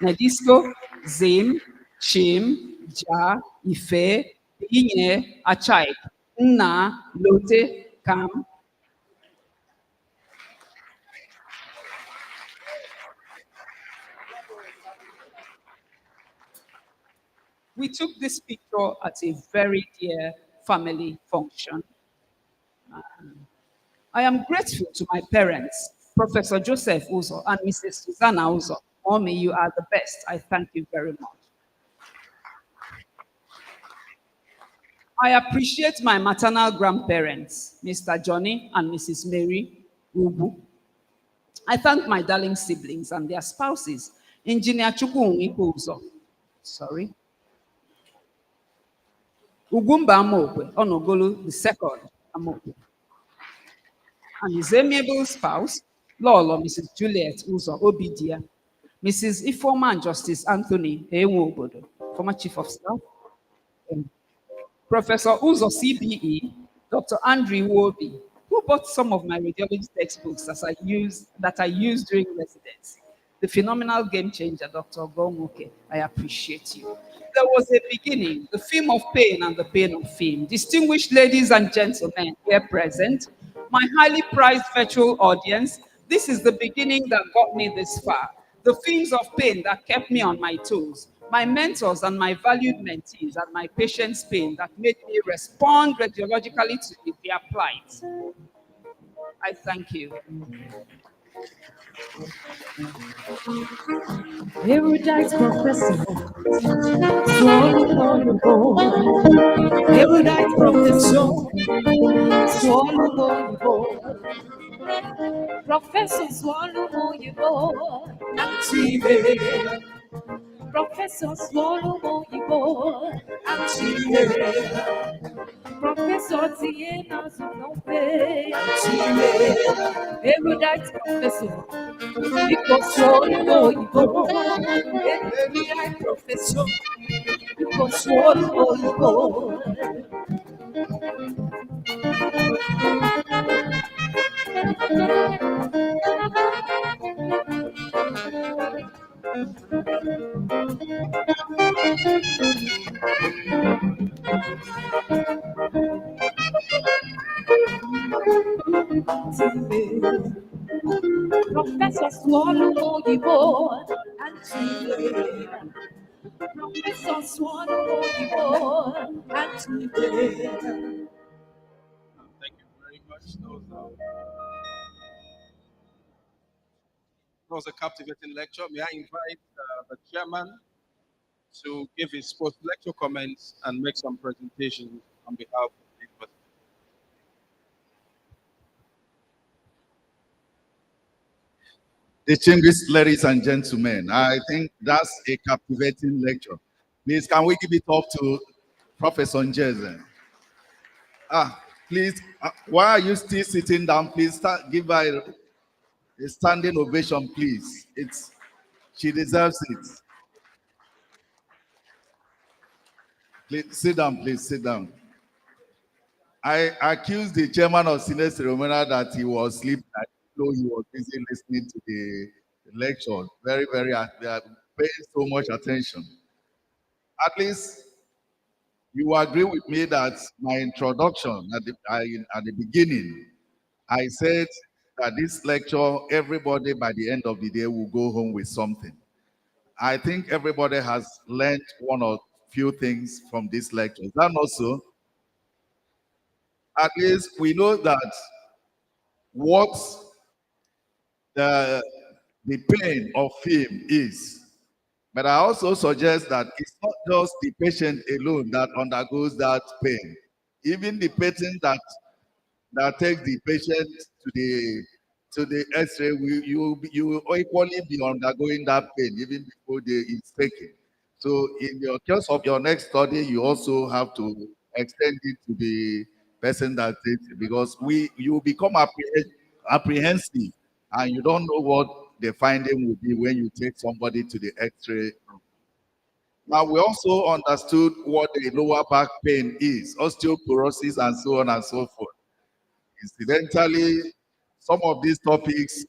Nadisco, Zim, Chim, Ja, Ife, Inye, Achai, Nna, Lote, Kam. We took this picture at a very dear family function. I am grateful to my parents, Professor Joseph Uzo and Mrs. Susanna Uzo. Mommy, you are the best. I thank you very much. I appreciate my maternal grandparents, Mr. Johnny and Mrs. Mary Ubu. I thank my darling siblings and their spouses, Engineer Chukwu Uzo. Sorry. Ugumba Amokwe, Onogolu II Amokwe. And his amiable spouse, Lolo, Mrs. Juliet Uzo Obidia, Mrs. Ifeoma and Justice Anthony Enwobodo, former Chief of Staff, Professor Uzo CBE, Dr. Andrew Wobi, who bought some of my radiology textbooks that I used during residency. The phenomenal game changer, Dr. Gomuke, I appreciate you. There was a beginning, the theme of pain and the pain of fame. Distinguished ladies and gentlemen here present, my highly prized virtual audience, this is the beginning that got me this far. The themes of pain that kept me on my toes. My mentors and my valued mentees and my patients' pain that made me respond radiologically to their plight. I thank you. Erudite professor, swallow on the bowl. Erudite professor, swallow on the bowl. Professor Swallow Moyibo, Auntie. Professor Swallow Moyibo, Auntie. Professor Tiena Zunope, Auntie. Erudite Professor, because Swallow Moyibo, Erudite Professor, because Swallow Moyibo. Professor Swallow Moyibo, Auntie. Professor Swallow Moyibo, Auntie. Thank you very much. That was a captivating lecture. May I invite the chairman to give his post-lecture comments and make some presentations on behalf of the university. Distinguished ladies and gentlemen, I think that's a captivating lecture. Please, can we give it up to Professor Njeze? Please, why are you still sitting down? Please give her a standing ovation, please. She deserves it. Please sit down, please sit down. I accused the chairman of Senate Ceremonial that he was sleeping, though he was busy listening to the lecture. Very, they are paying so much attention. At least you agree with me that my introduction at the beginning, I said that this lecture, everybody by the end of the day will go home with something. I think everybody has learned one or few things from this lecture. Is that not so? At least we know that what the pain of film is. But I also suggest that it's not just the patient alone that undergoes that pain. Even the patient that takes the patient to the X-ray, you will equally be undergoing that pain even before it's taken. So in your case of your next study, you also have to extend it to the person that takes it, because you become apprehensive and you don't know what the finding will be when you take somebody to the X-ray. Now, we also understood what the lower back pain is, osteoporosis, and so on and so forth. Incidentally, some of these topics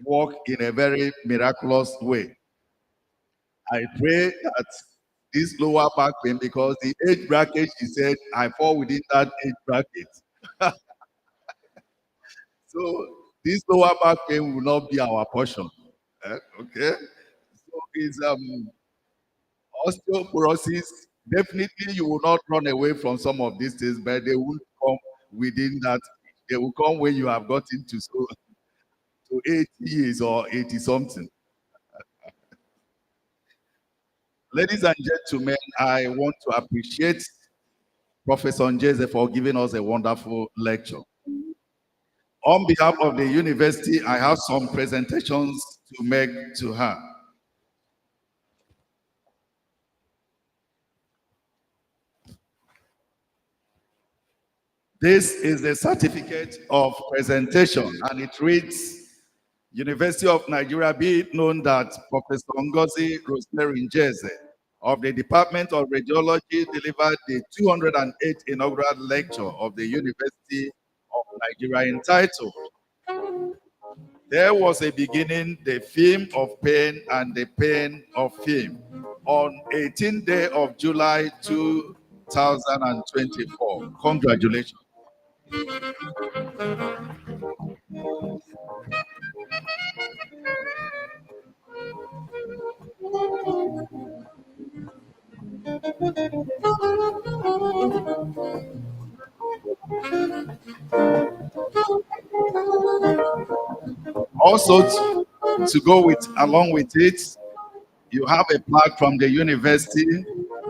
work in a very miraculous way. I pray that this lower back pain, because the age bracket, she said, I fall within that age bracket. So this lower back pain will not be our portion. Okay? So it's osteoporosis. Definitely you will not run away from some of these things, but they won't come within that. They will come when you have gotten to 80 years or 80 something. Ladies and gentlemen, I want to appreciate Professor Njeze for giving us a wonderful lecture. On behalf of the university, I have some presentations to make to her. This is the certificate of presentation, and it reads, University of Nigeria, be it known that Professor Ngozi Rosemary Njeze of the Department of Radiology delivered the 208th inaugural lecture of the University of Nigeria entitled, There Was a Beginning, the Film of Pain and the Pain of Film, on 18th day of July 2024. Congratulations. Also, to go along with it, you have a plaque from the university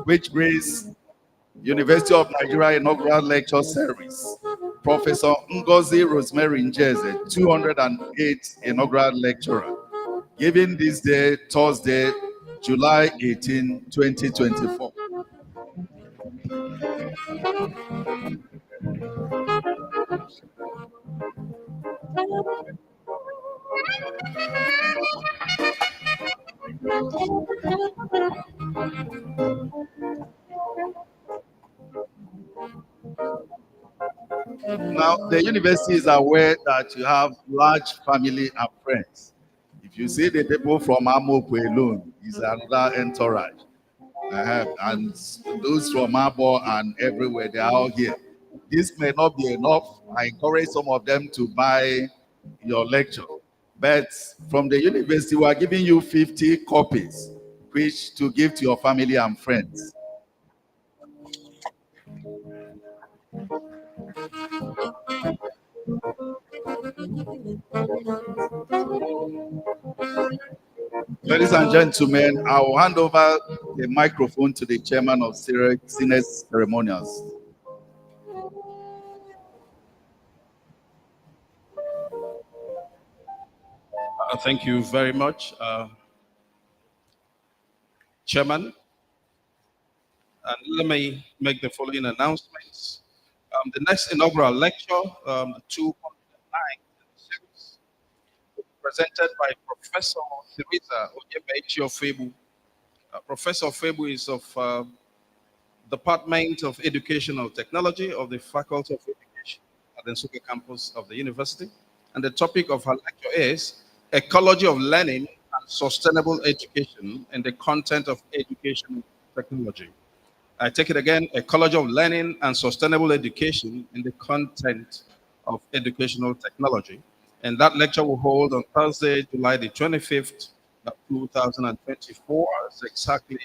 which reads University of Nigeria Inaugural Lecture Series, Professor Ngozi Rosemary Njeze, 208 inaugural lecturer, given this day, Thursday, July 18, 2024. Now, the university is aware that you have large family and friends. If you see the people from Amopo alone, is another entourage. And those from Abo and everywhere, they are all here. This may not be enough. I encourage some of them to buy your lecture. But from the university, we are giving you 50 copies, which to give to your family and friends. Ladies and gentlemen, I will hand over the microphone to the chairman of Senate Ceremonials. Thank you very much, Chairman. And let me make the following announcements. The next inaugural lecture, the 209 series, will be presented by Professor Theresa Onyemaechi. Professor Febu is of Department of Educational Technology of the Faculty of Education at the Nsukka campus of the university. And the topic of her lecture is Ecology of Learning and Sustainable Education in the Content of Educational Technology. I take it again, Ecology of Learning and Sustainable Education in the Content of Educational Technology. And that lecture will hold on Thursday, July the 25th of 2024. It's exactly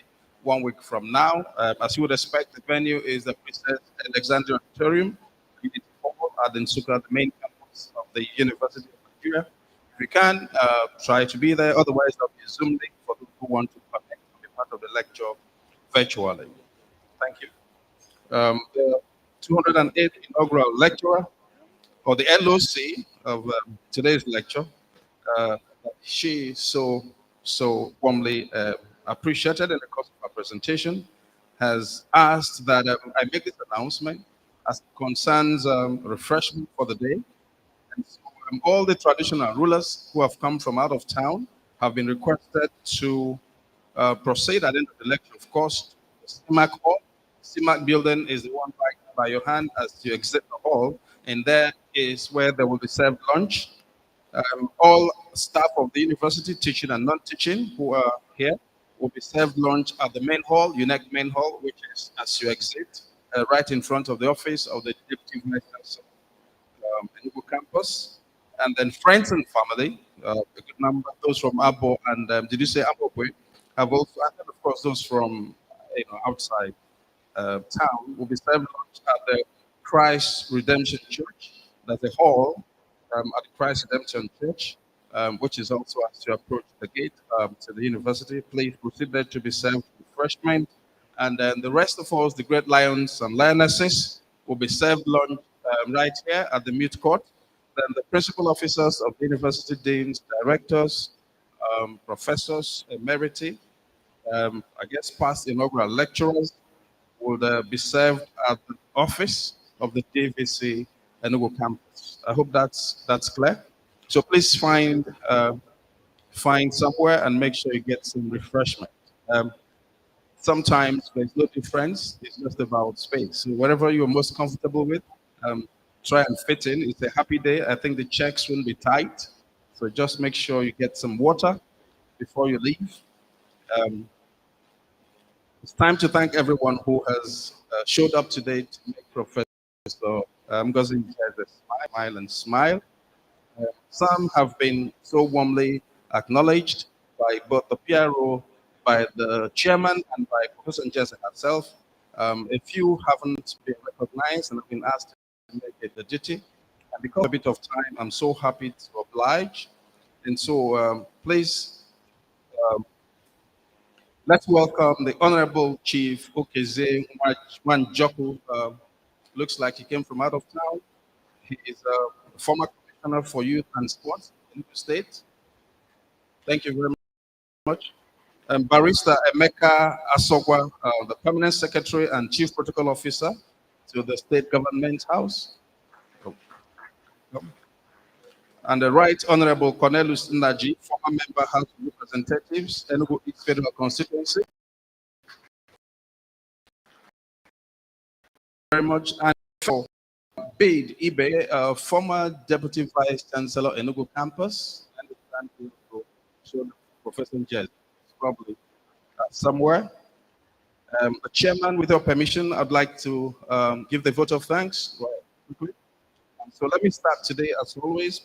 1 week from now. As you would expect, the venue is the Princess Alexandria Auditorium at the Nsukka, the main campus of the University of Nigeria. If you can, try to be there. Otherwise, there'll be a Zoom link for those who want to connect and be part of the lecture virtually. Thank you. The 208th inaugural lecturer, or the LOC of today's lecture, she so warmly appreciated in the course of her presentation, has asked that I make this announcement as it concerns refreshment for the day. And so, all the traditional rulers who have come from out of town have been requested to proceed at the end of the lecture, of course, to CIMAC Hall. CIMAC building is the one right by your hand as you exit the hall, and there is where there will be served lunch. All staff of the university, teaching and non-teaching, who are here, will be served lunch at the main hall, UNEC main hall, which is as you exit, right in front of the office of the Deputy Vice Chancellor, Enugu campus. And then friends and family, a good number, those from Abo and did you say Abo? Have also, and then of course those from outside town will be served lunch at the Christ Redemption Church. That's a hall at the Christ Redemption Church, which is also as you approach the gate to the university. Please proceed there to be served refreshment. And then the rest of us, the great lions and lionesses, will be served lunch right here at the mute court. Then the principal officers of the university, deans, directors, professors, emeriti, I guess past inaugural lecturers, would be served at the office of the JVC Enugu campus. I hope that's clear. So please find somewhere and make sure you get some refreshment. Sometimes there's no difference. It's just about space. So whatever you're most comfortable with, try and fit in. It's a happy day. I think the checks won't be tight. So just make sure you get some water before you leave. It's time to thank everyone who has showed up today to make Professor Ngozi Njeze smile and smile. Some have been so warmly acknowledged by both the PRO, by the chairman, and by Professor Njeze herself. A few haven't been recognized and have been asked to make it a duty. And because of a bit of time, I'm so happy to oblige. And so please, let's welcome the Honorable Chief Okeze Wanjoku. Looks like he came from out of town. He is a former commissioner for youth and sports in the state. Thank you very much. Barrister Emeka Asogwa, the permanent secretary and chief protocol officer to the state government house. And the Right Honorable Cornelius Naji, former member House of Representatives, Enugu East Federal Constituency. Very much. And for Bade Ibe, former Deputy Vice Chancellor, Enugu Campus. And thank you for Professor Njeze, probably somewhere. Chairman, with your permission, I'd like to give the vote of thanks. So let me start today, as always,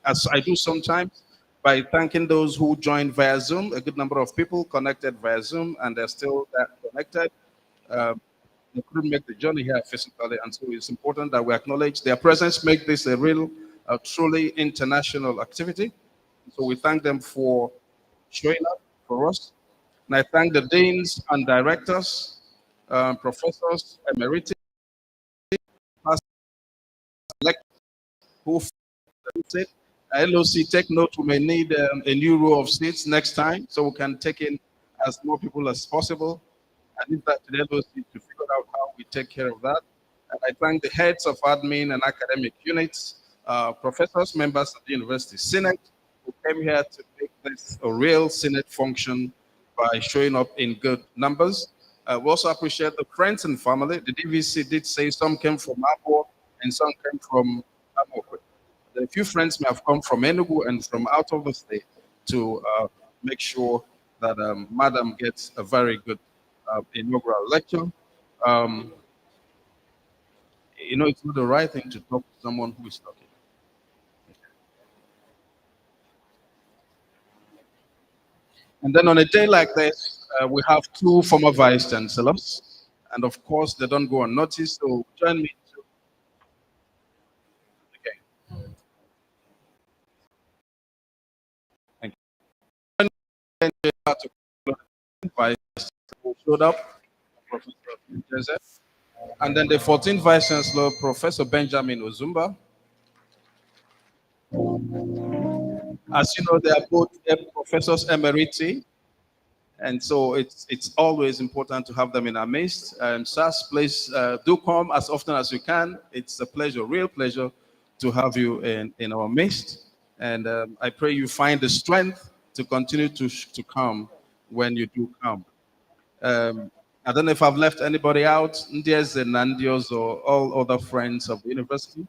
as I do sometimes, by thanking those who joined via Zoom. A good number of people connected via Zoom, and they're still connected. They couldn't make the journey here physically, and so it's important that we acknowledge their presence, make this a real, truly international activity. So we thank them for showing up for us. And I thank the deans and directors, professors, emeritus, who said, LOC, take note, we may need a new row of seats next time, so we can take in as more people as possible. And if that to the LOC to figure out how we take care of that. And I thank the heads of admin and academic units, professors, members of the University Senate, who came here to make this a real Senate function by showing up in good numbers. We also appreciate the friends and family. The DVC did say some came from Abo and some came from Amokwe. A few friends may have come from Enugu and from out of the state to make sure that Madam gets a very good inaugural lecture. You know, it's not the right thing to talk to someone who is talking. And then on a day like this, we have two former vice chancellors, and of course they don't go unnoticed. So join me. Showed up, Professor Njeze, and then the 14th Vice Chancellor, Professor Benjamin Ozumba. As you know, they are both professors emeriti, and so it's always important to have them in our midst. And SAS, please do come as often as you can. It's a pleasure, real pleasure, to have you in our midst. And I pray you find the strength to continue to come when you do come. I don't know if I've left anybody out, Ndias and Nandios or all other friends of the university.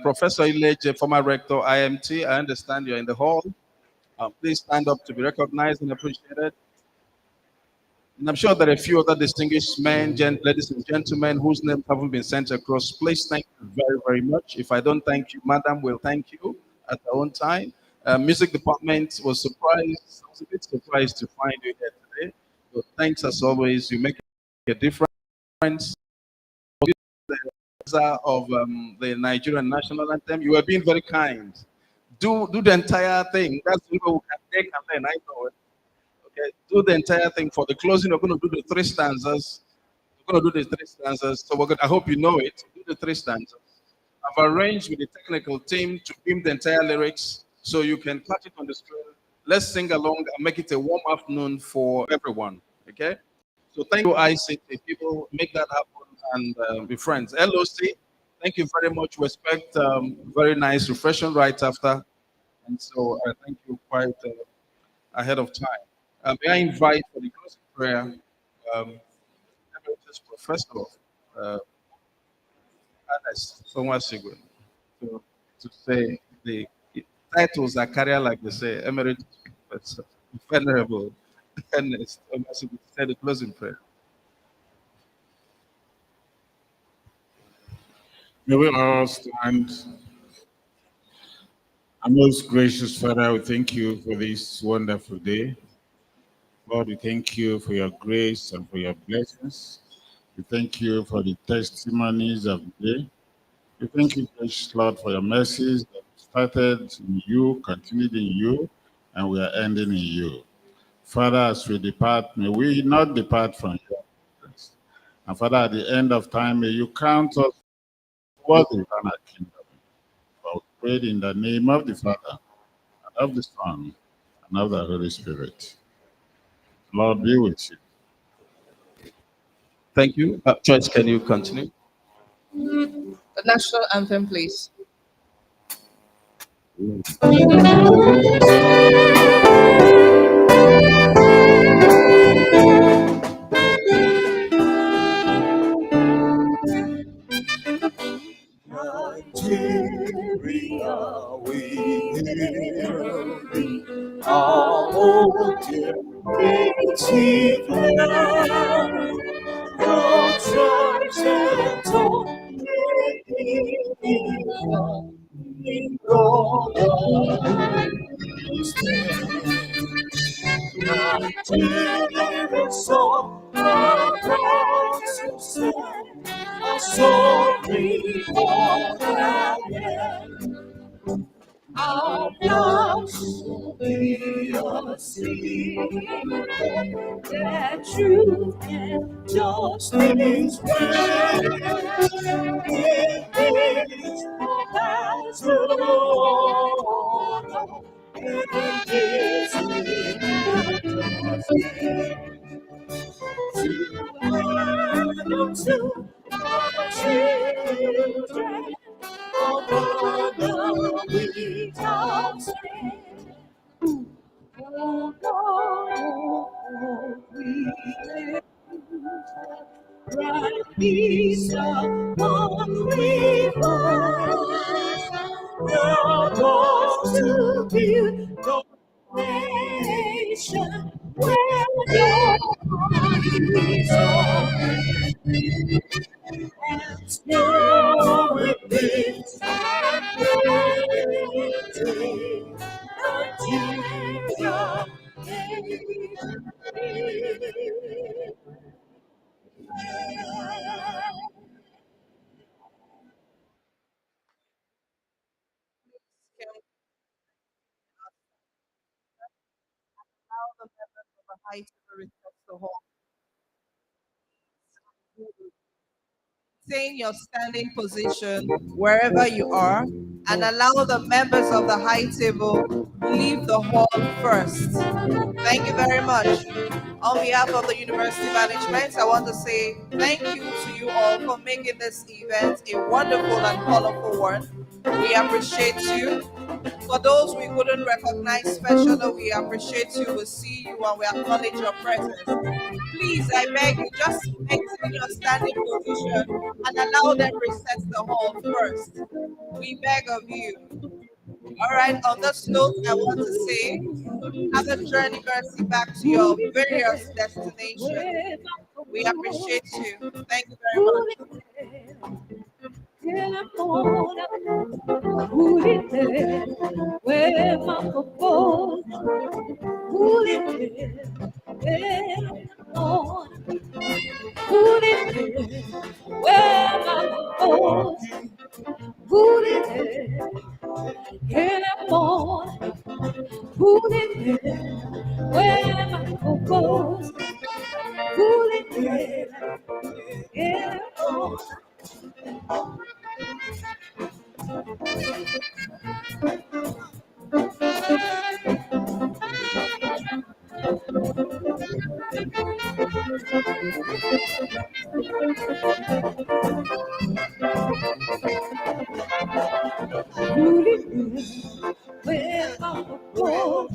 Professor Ileje, former rector, IMT, I understand you're in the hall. Please stand up to be recognized and appreciated. And I'm sure there are a few other distinguished men, ladies and gentlemen, whose names haven't been sent across. Please thank you very, very much. If I don't thank you, Madam will thank you at our own time. Music department was surprised. I was a bit surprised to find you here today. So thanks as always. You make a difference. Of the Nigerian national anthem, you were being very kind. Do the entire thing. That's the we can take, and then I know it. Okay, do the entire thing. For the closing, we're going to do the three stanzas. We're going to do the three stanzas. So I hope you know it. Do the three stanzas. I've arranged with the technical team to beam the entire lyrics so you can catch it on the screen. Let's sing along and make it a warm afternoon for everyone. Okay? So thank you, ICT people. Make that happen and be friends. LOC, thank you very much. We expect very nice refreshment right after. And so I thank you quite ahead of time. May I invite for the closing prayer, Emeritus Professor Ernest Sonwasigwe to say the titles are carrier, like they say, Emeritus Professor, Venerable Ernest Sonwasigwe to say the closing prayer. May we all stand. Our most gracious Father, we thank you for this wonderful day. Lord, we thank you for your grace and for your blessings. We thank you for the testimonies of the day. We thank you, gracious Lord, for your mercies that started in you, continued in you, and we are ending in you. Father, as we depart, may we not depart from your presence. And Father, at the end of time, may you count us worthy of our kingdom. Prayed in the name of the Father, and of the Son, and of the Holy Spirit. Lord be with you. Thank you. Joyce, can you continue? The national anthem, please. Nigeria, we hail thee, our own dear native land. Your tribes and tongues in God we stand. Nigeria, song about to sing, a sorry for that land. Our flocks will be a secret that truth and justice reign. In days past the Lord, and in days to hand unto our children of the without sin. Oh God, we live right peace upon rivers. Now goes to build the nation where God is on and still with this and Nigeria. Can we allow the members of the high to respect the hall? Maintain your standing position wherever you are and allow the members of the high table leave the hall first. Thank you very much. On behalf of the university management, I want to say thank you to you all for making this event a wonderful and colorful one. We appreciate you. For those we couldn't recognize specially, we appreciate you, we see you, and we acknowledge your presence. Please, I beg you, just maintain your standing position and allow them reset the hall first. We beg of you. All right, on this note, I want to say, have a journey mercy back to your various destinations. We appreciate you. Thank you very much.